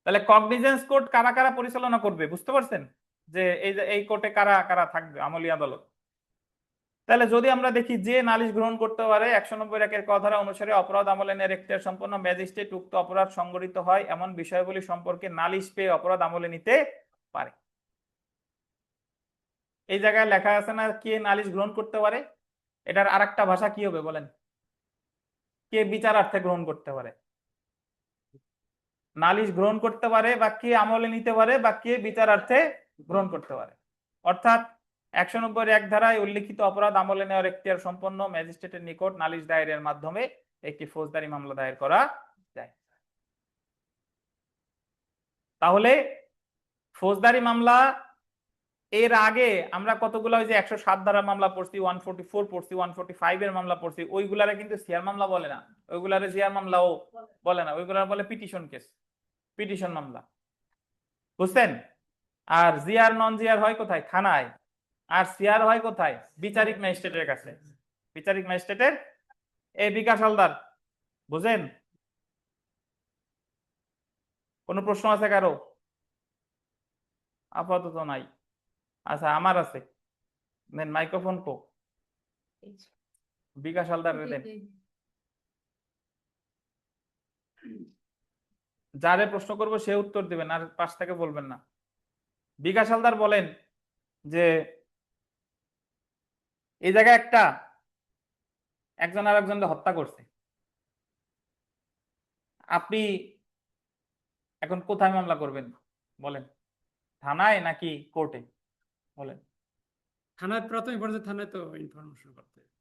তাহলে কগনিজেন্স কোর্ট কারা কারা পরিচালনা করবে বুঝতে পারছেন যে এই কোর্টে কারা কারা থাকবে আমলি আদালত। তাহলে যদি আমরা দেখি যে নালিশ গ্রহণ করতে পারে 190 ক ধারা অনুসারে অপরাধ আমলে নেওয়ার এখতিয়ার সম্পন্ন ম্যাজিস্ট্রেট উক্ত অপরাধ সংঘটিত হয় এমন বিষয়গুলি সম্পর্কে নালিশ পেয়ে অপরাধ আমলে নিতে পারে। এই জায়গায় লেখা আছে না কে নালিশ গ্রহণ করতে পারে? এটার আরেকটা ভাষা কি হবে বলেন? কে বিচারার্থে গ্রহণ করতে পারে? নালিশ গ্রহণ করতে পারে বা কে আমলে নিতে পারে বা কে বিচারার্থে গ্রহণ করতে পারে। অর্থাৎ 190 ধারায় উল্লিখিত অপরাধ আমলে নেওয়ার এখতিয়ার সম্পন্ন ম্যাজিস্ট্রেটের নিকট নালিশ দায়েরের মাধ্যমে একটি ফৌজদারি মামলা দায়ের করা যায়। তাহলে ফৌজদারি মামলা এর আগে আমরা কতগুলো ওই যে 107 ধারা মামলা পড়ছি, 144 পড়ছি, 145 এর মামলা পড়ছি, ওইগুলারে কিন্তু সিআর মামলা বলে না, ওইগুলারে জিআর মামলাও বলে না, ওইগুলার বলে পিটিশন কেস, পিটিশন মামলা। বুঝছেন? আর জিআর নন জিআর হয় কোথায়? থানায়। আর সিআর হয় কোথায়? বিচারিক ম্যাজিস্ট্রেটের কাছে। বিচারিক ম্যাজিস্ট্রেটের এই বিকাশ হালদার বুঝেন? কোন প্রশ্ন আছে কারো? আপাতত নাই। আচ্ছা আমার আছে, দেন মাইক্রোফোন কো বিকাশ হালদার দেন। যারে প্রশ্ন করবো সে উত্তর দিবেন, আর পাশ থেকে বলবেন না। বিকাশ হালদার বলেন যে এই জায়গায় একজন আর একজনকে হত্যা করছে, আপনি এখন কোথায় মামলা করবেন বলেন? থানায় নাকি কোর্টে? বলেন থানায় প্রাথমিক পর্যায়ে থানায় তো ইনফরমেশন করতে হবে।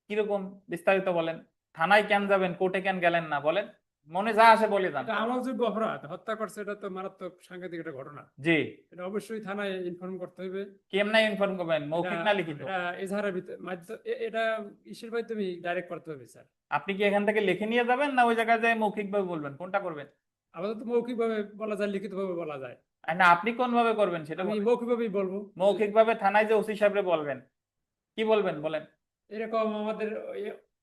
কিরকম বিস্তারিত বলেন। থানায় কেন যাবেন, কোর্টে কেন গেলেন না? বলেন, মনে যা আসে বলে যান। এটা আমলযোগ্য অপরাধ, হত্যা করছে, এটা তো মারাত্মক সাংঘাতিক একটা ঘটনা। জি, এটা অবশ্যই থানায় ইনফর্ম করতে হবে। কেমনে ইনফর্ম করবেন, মৌখিক না লিখিত? এটা এজাহারের এটা ইসের মাধ্যমে ডাইরেক্ট করতে হবে স্যার। আপনি কি এখান থেকে লিখে নিয়ে যাবেন না ওই জায়গায় যায় মৌখিক ভাবে বলবেন, কোনটা করবেন? আপাতত মৌখিক ভাবে বলা যায়, লিখিত ভাবে বলা যায়। আর না, আপনি কোন ভাবে করবেন সেটা আমি বলেন। মৌখিক ভাবেই বলবো। মৌখিক ভাবে থানায় যে ওসি সাহেবরে বলবেন, কি বলবেন বলেন? এরকম আমাদের ওই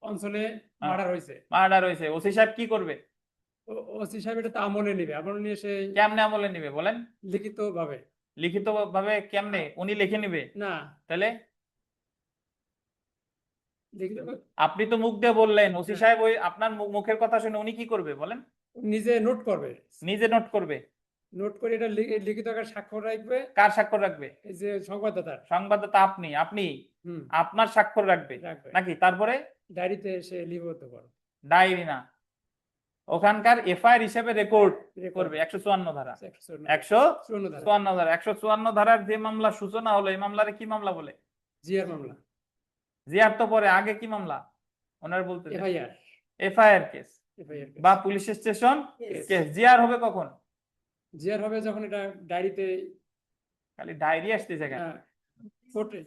অঞ্চলে মার্ডার হয়েছে, মার্ডার হয়েছে, ওসি সাহেব কি করবে? ওসি সাহেব এটা তো আমলে নেবে, আমলে নিয়ে সে কেমনে আমলে নিবে বলেন? লিখিত ভাবে। লিখিত ভাবে কেমনে? উনি লিখে নিবে না, তাহলে? লিখিত আপনি তো মুখ দিয়ে বললেন, ওসি সাহেব ওই আপনার মুখের কথা শুনে উনি কি করবে বলেন? নিজে নোট করবে, নিজে নোট করবে। নোট করে এটা লিখিত আকারে স্বাক্ষর রাখবে। কার স্বাক্ষর রাখবে? এই যে সংবাদদাতার। সংবাদদাতা আপনি হুম, আপনার স্বাক্ষর রাখবে রাখবে। নাকি? তারপরে ডায়েরিতে সে লিপিবদ্ধ করবে। ডায়েরি না, ওখানকার এফআইআর হিসেবে রেকর্ড Record। করবে। 154 ধারা, 154 ধারা। 154 ধারা, 154 ধারার যে মামলা সূচনা হলো, এই মামলারে কি মামলা বলে? জিআর মামলা। জিআর তো পরে, আগে কি মামলা ওনার বলতে? এফআইআর। এফআইআর কেস এফআইআর বা পুলিশ স্টেশন কেস। জিআর হবে কখন? জিআর হবে যখন এটা ডায়েরিতে, খালি ডায়েরি আসতে জায়গা কোর্টে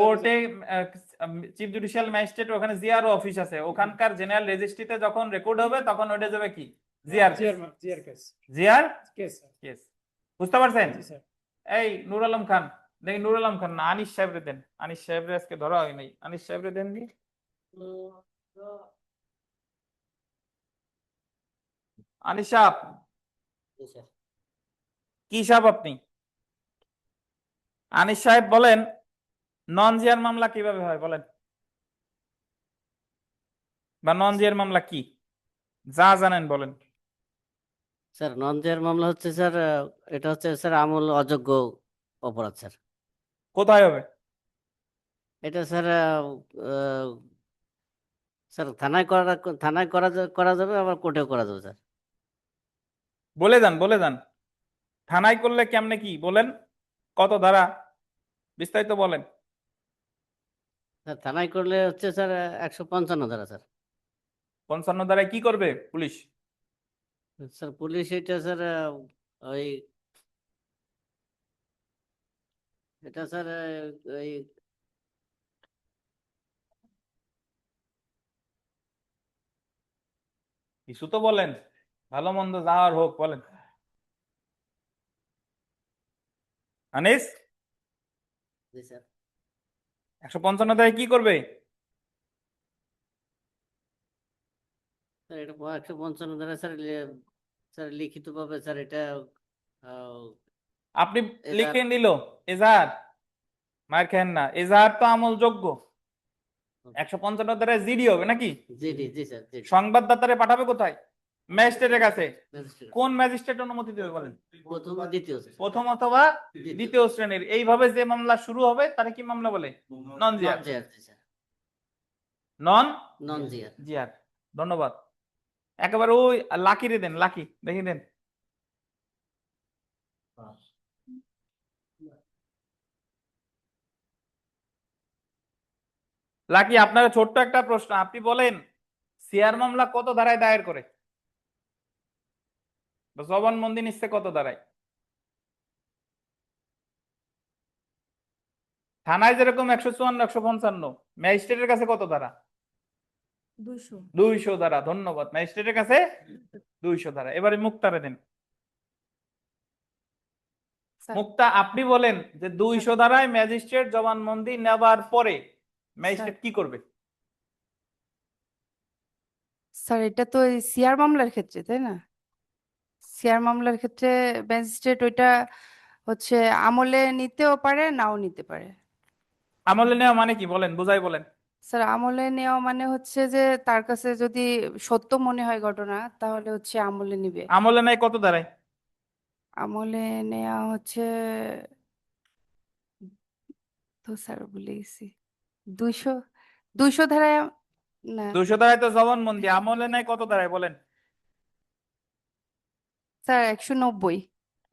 কোর্টে চিফ জুডিশিয়াল ম্যাজিস্ট্রেট, ওখানে জিআর অফিস আছে, ওখানকার জেনারেল রেজিস্ট্রিতে যখন রেকর্ড হবে তখন ওটা যাবে কি? GR GR case. GR case. Case. বুঝতে পারছেন? জি স্যার। এই নূর আলম খান, দেখি নূর আলম খান না, আনিস সাহেবরে দেন। আনিস সাহেবরে আজকে ধরা হয় নাই, আনিস সাহেবরে দেন দি। আনিস সাহেব, কি সাহেব আপনি? আনিস সাহেব বলেন, নন জিআর মামলা কিভাবে হয় বলেন, বা নন জিআর মামলা কি যা জানেন বলেন। স্যার নন জিআর মামলা হচ্ছে স্যার, এটা হচ্ছে স্যার আমল অযোগ্য অপরাধ স্যার। কোথায় হবে এটা স্যার স্যার থানায় করা যাবে, আবার কোর্টেও করা যাবে স্যার। বলে যান। থানায় করলে কেমনে কি বলেন, কত ধারা বিস্তারিত বলেন। স্যার থানায় করলে হচ্ছে স্যার 155 ধারা স্যার। 55 ধারায় কি করবে পুলিশ? স্যার পুলিশ এটা স্যার ওই এটা স্যার ওই কিছু তো বলেন, ভালো মন্দ যাওয়ার হোক বলেন। আনিস, জি স্যার 155 ধারায় কি করবে? স্যার এটা 155 ধারা স্যার, স্যার লিখিত ভাবে স্যার এটা আপনি লিখে নিল এজাহার, মার খেন না, এজাহার তো আমলযোগ্য। 155 ধারায় জিডি হবে নাকি? জি স্যার জি। সংবাদদাতারে পাঠাবে কোথায়? ম্যাজিস্ট্রেটের কাছে। ম্যাজিস্ট্রেট। কোন ম্যাজিস্ট্রেট অনুমতি দেবে বলেন? প্রথম আর দ্বিতীয় স্যার। প্রথম অথবা দ্বিতীয় শ্রেণীর। এইভাবে যে মামলা শুরু হবে তারে কি মামলা বলে? নন জিআর। জিআর জি স্যার। নন জিআর। জিআর। ধন্যবাদ। একেবারে ওই লাকিরে দেন, লাকি দেখি দেন। লাকি, আপনার ছোট্ট একটা প্রশ্ন, আপনি বলেন সিআর মামলা কত ধারায় দায়ের করে? জবানবন্দি নিচ্ছে কত ধারায়? থানায় যেরকম 154, 155, ম্যাজিস্ট্রেটের কাছে কত ধারা? 200 ধারা। ধন্যবাদ। ম্যাজিস্ট্রেটের কাছে 200 ধারা। এবারে মুক্তারে দেন। মুক্তা, আপনি বলেন যে 200 ধারায় ম্যাজিস্ট্রেট জবানবন্দি নেবার পরে ম্যাজিস্ট্রেট কি করবে? স্যার এটা তো সিআর মামলার ক্ষেত্রে, তাই না? সিআর মামলার ক্ষেত্রে ম্যাজিস্ট্রেট ওইটা হচ্ছে আমলে নিতেও পারে, নাও নিতে পারে। আমলে নেওয়া মানে কি বলেন, বুঝাই বলেন। স্যার আমলে নেওয়া মানে হচ্ছে যে তার কাছে যদি সত্য মনে হয় ঘটনা তাহলে হচ্ছে আমলে নিবে। আমলে নাই কত দাঁড়ায়? আমলে নেওয়া হচ্ছে তো স্যার ভুলে গেছি 200 200 ধারায় না 200 দাঁড়ায় তো জবানবন্দি, আমলে নাই কত দাঁড়ায় বলেন? স্যার 190।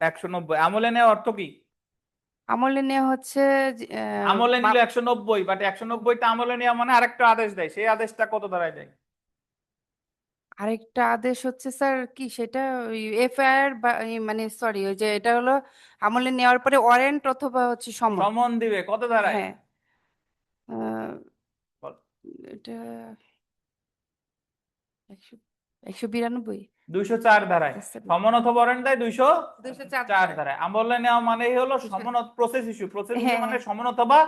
190। আমলে নেওয়া অর্থ কি? আমলে নেওয়া হচ্ছে যে, আমলে নিল 190, বাট 190টা আমলে নেওয়া মানে আরেকটা আদেশ দেয়, সেই আদেশটা কত দাঁড়ায় দেয়? আরেকটা আদেশ হচ্ছে স্যার কি সেটা ওই এফআইআর বা মানে সরি ওই যে এটা হলো আমলে নেওয়ার পরে ওয়ারেন্ট অথবা হচ্ছে সমন। সমন দিবে, কত দাঁড়ায়? হ্যাঁ আহ, বল। এটা 192। 204 ধারায় সমন অথবা ওয়ারেন্ট দেয়, 204 ধারায়। ধারায়। আমলে নেওয়া মানে হলো সমন, প্রসেস ইস্যু। প্রসেস ইস্যু হ্যাঁ, মানে হ্যাঁ। সমন অথবা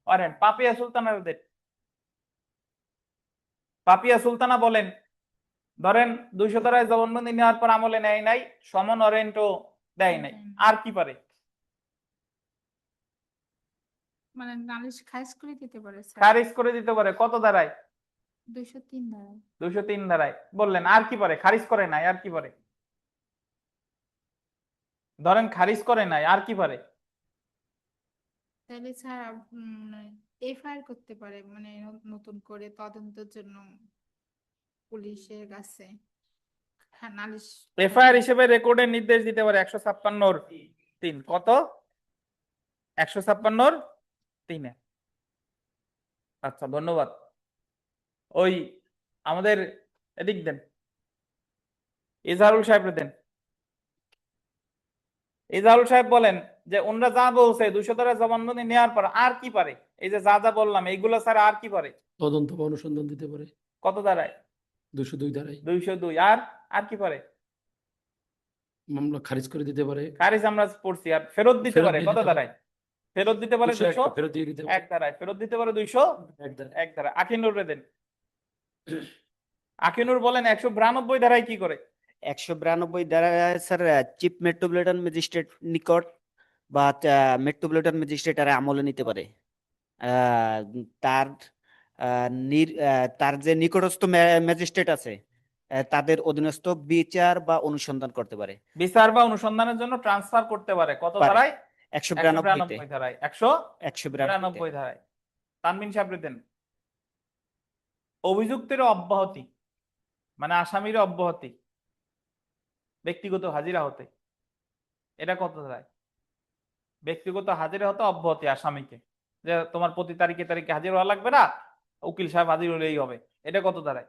ওয়ারেন্ট। পাপিয়া সুলতানা ওদের, পাপিয়া সুলতানা বলেন, ধরেন 200 ধারায় জবানবন্দি নেওয়ার পর আমলে নেয় নাই, সমন ওয়ারেন্টও দেয় নাই, আর কি পারে? মানে নালিশ খারিজ করে দিতে পারে স্যার। খারিজ করে দিতে পারে, কত ধারায়? 203 ধারায়। 203 ধারায়। বললেন আর কি পারে? খারিজ করে নাই, আর কি পারে? ধরেন খারিজ করে নাই, আর কি পারে? তাহলে স্যার এফআইআর করতে পারে, মানে নতুন করে তদন্তের জন্য পুলিশের কাছে। হ্যাঁ, নালিশ। এফআইআর হিসেবে রেকর্ডের নির্দেশ দিতে পারে 156(3) কত? 156(3)। আচ্ছা, ধন্যবাদ। ওই আমাদের এদিক দেন, ইজাহারুল সাহেব দেন। ইজাহারুল সাহেব বলেন যে ওনারা যা বলছে 200 ধারা জবানবন্দি নেওয়ার পর আর কি পারে? এই যে যা যা বললাম এইগুলো স্যার আর কি পারে? তদন্ত বা অনুসন্ধান দিতে পারে কত দাঁড়ায়? 202 ধারায়। 202। আর কি পারে? মামলা খারিজ করে দিতে পারে। খারিজ আমরা পড়ছি। আর ফেরত দিতে ফেরত পারে, দিয়ে কত দিতে পারে। দাঁড়ায়? ফেরত দিতে পারে 201 200, ফেরত দিয়ে দিতে পারে। 1 ধারায় ফেরত দিতে পারে 201 এক ধারায়। ধারায়। দেন। আকিনুর বলেন 192 ধারায় কি করে? 192 ধারায় স্যার চিফ মেট্রোপলিটন ম্যাজিস্ট্রেট নিকট বা মেট্রোপলিটন ম্যাজিস্ট্রেট আমলে নিতে পারে। তার তার যে নিকটস্থ ম্যাজিস্ট্রেট আছে তাদের অধীনস্থ বিচার বা অনুসন্ধান করতে পারে। বিচার বা অনুসন্ধানের জন্য ট্রান্সফার করতে পারে, কত পারে। ধারায়? 192 ধারায়। 192 ধারায়। তানবিন সাহেব দেন। অভিযুক্তের অব্যাহতি মানে আসামির অব্যাহতি ব্যক্তিগত হাজিরা হতে, এটা কত ধারায়? ব্যক্তিগত হাজিরা হতে অব্যাহতি আসামিকে, যে তোমার প্রতি তারিখে তারিখে হাজির হওয়া লাগবে না, উকিল সাহেব হাজির হলেই হবে, এটা কত ধারায়?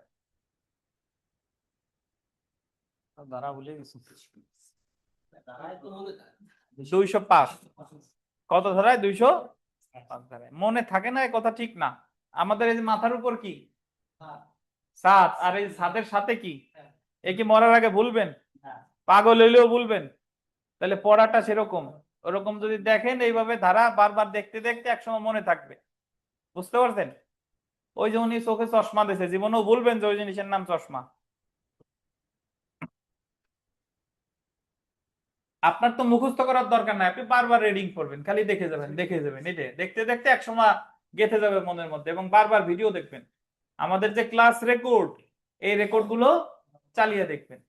ধারা ভুলে গেছি। 205। কত ধারায়? 205 ধারায়। মনে থাকে না, এই কথা ঠিক না। আমাদের এই যে মাথার উপর কি ছাদ, আর এই ছাদের সাথে কি, এ কি মরার আগে ভুলবেন? পাগল হইলেও ভুলবেন? তাহলে পড়াটা সেরকম। ওরকম যদি দেখেন এইভাবে ধারা বারবার দেখতে দেখতে একসময় মনে থাকবে। বুঝতে পারছেন? ওই যে উনি চোখে চশমা দিয়েছে, জীবনেও ভুলবেন যে ওই জিনিসের নাম চশমা। আপনার তো মুখস্থ করার দরকার নাই, আপনি বারবার রিডিং করবেন, খালি দেখে যাবেন এই যে দেখতে দেখতে একসময় গেঁথে যাবে মনের মধ্যে, এবং বারবার ভিডিও দেখবেন। আমাদের যে ক্লাস রেকর্ড, এই রেকর্ড গুলো চালিয়ে দেখবেন।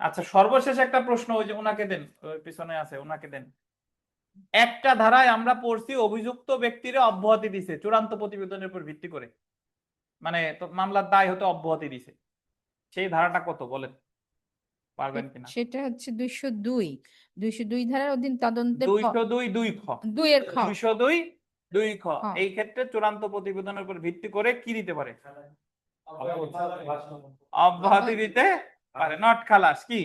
আচ্ছা, সর্বশেষ একটা প্রশ্ন, ওই যে ওনাকে দেন, ওই পিছনে আছে, ওনাকে দেন। একটা ধারায় আমরা পড়ছি অভিযুক্ত ব্যক্তিরা অব্যাহতি দিছে চূড়ান্ত প্রতিবেদনের উপর ভিত্তি করে, মানে মামলার দায় হতে অব্যাহতি দিছে, সেই ধারাটা কত বলেন? পারবেন কিনা? সেটা হচ্ছে 202 ধারার অধীন তদন্তের 202(2) খ। 2 এর খ। 202(2) খ। খ। এই ক্ষেত্রে চূড়ান্ত প্রতিবেদনের উপর ভিত্তি করে কি দিতে পারে? অব্যাহতি দিতে পারে। নট খালাস, কি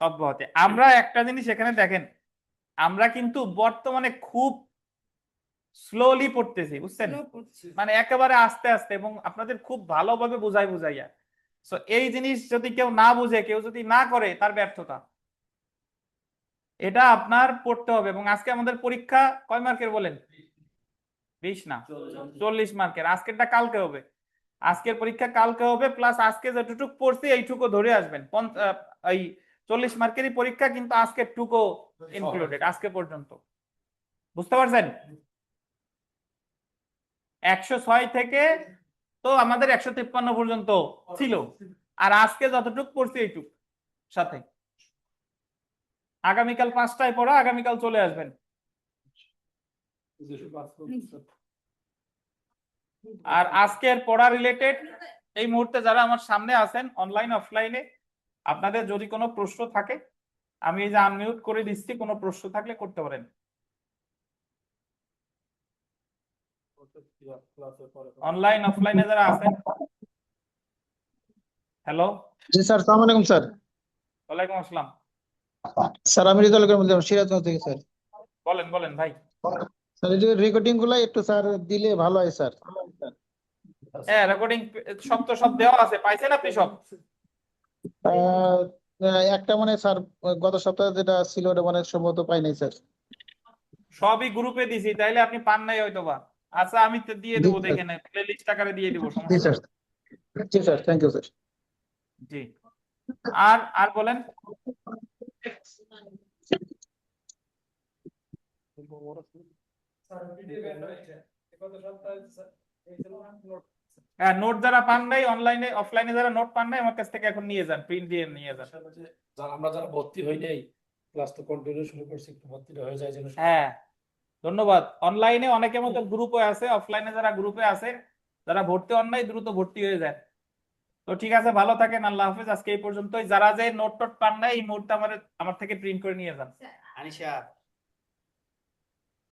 অব্যাহতি। আমরা একটা জিনিস এখানে দেখেন, আমরা কিন্তু বর্তমানে খুব স্লোলি পড়তেছি, বুঝছেন? মানে একেবারে আস্তে আস্তে, এবং আপনাদের খুব ভালোভাবে বুঝাইয়া। সো এই জিনিস যদি কেউ না বুঝে, কেউ যদি না করে, তার ব্যর্থতা। এটা আপনার পড়তে হবে। এবং আজকে আমাদের পরীক্ষা কয় মার্কের বলেন? 20 না, 40 মার্কের। আজকেরটা কালকে হবে। আজকের পরীক্ষা কালকে হবে, প্লাস আজকে যতটুকু পড়ছি এইটুকু ধরে আসবেন। এই 40 মার্কেরই পরীক্ষা, কিন্তু আজকের টুকু ইনক্লুডেড আজকে পর্যন্ত। বুঝতে পারছেন? 106 থেকে তো আমাদের 153 পর্যন্ত ছিল, আর আজকে যতটুকু পড়ছি এইটুক সাথে। আগামীকাল 5টায় পড়া, আগামীকাল চলে আসবেন। আর আজকের পড়া রিলেটেড এই মুহূর্তে যারা আমার সামনে আছেন অনলাইন অফলাইনে, আপনাদের যদি কোনো প্রশ্ন থাকে আমি এই যে আনমিউট করে দিচ্ছি, কোনো প্রশ্ন থাকলে করতে পারেন। অনলাইন অফলাইনে যারা আছেন, হ্যালো, জি স্যার, সালাম আলাইকুম স্যার। ওয়ালাইকুম আসসালাম। স্যার আমি রিজাল করে বলছিলাম সিরাজগঞ্জ থেকে স্যার। বলেন বলেন ভাই। স্যার এই যে রেকর্ডিং গুলো একটু স্যার দিলে ভালো হয় স্যার। হ্যাঁ, রেকর্ডিং সব তো সব দেওয়া আছে, পাইছেন আপনি সব? একটা মানে স্যার গত সপ্তাহে যেটা ছিল ওটা মানে সম্ভবত পাই নাই স্যার। সবই গ্রুপে দিছি, তাইলে আপনি পান নাই হয়তোবা। আচ্ছা, আমি তো দিয়ে দেবো, দেখে নেন, প্লে লিস্ট আকারে দিয়ে দিব, জি সমস্যা স্যার, নেই। জি স্যার, থ্যাংক ইউ স্যার। জি, আর বলেন। হ্যাঁ, নোট যারা পান নাই অনলাইনে অফলাইনে, যারা নোট পান নাই আমার কাছ থেকে এখন নিয়ে যান, প্রিন্ট দিয়ে নিয়ে যান। যারা ভর্তি হই নাই, ক্লাস তো কন্টিনিউ শুরু করছি, একটু ভর্তিটা হয়ে যায় যেন। হ্যাঁ, ধন্যবাদ। অনলাইনে অনেকের মতো গ্রুপে আছে, অফলাইনে যারা গ্রুপে আছে, যারা ভর্তি হন নাই দ্রুত ভর্তি হয়ে যায়। তো ঠিক আছে, ভালো থাকেন, আল্লাহ হাফেজ। আজকে এই পর্যন্তই। যারা যে নোট টোট পান নাই এই মুহূর্তে আমার থেকে প্রিন্ট করে নিয়ে যান। আনিশা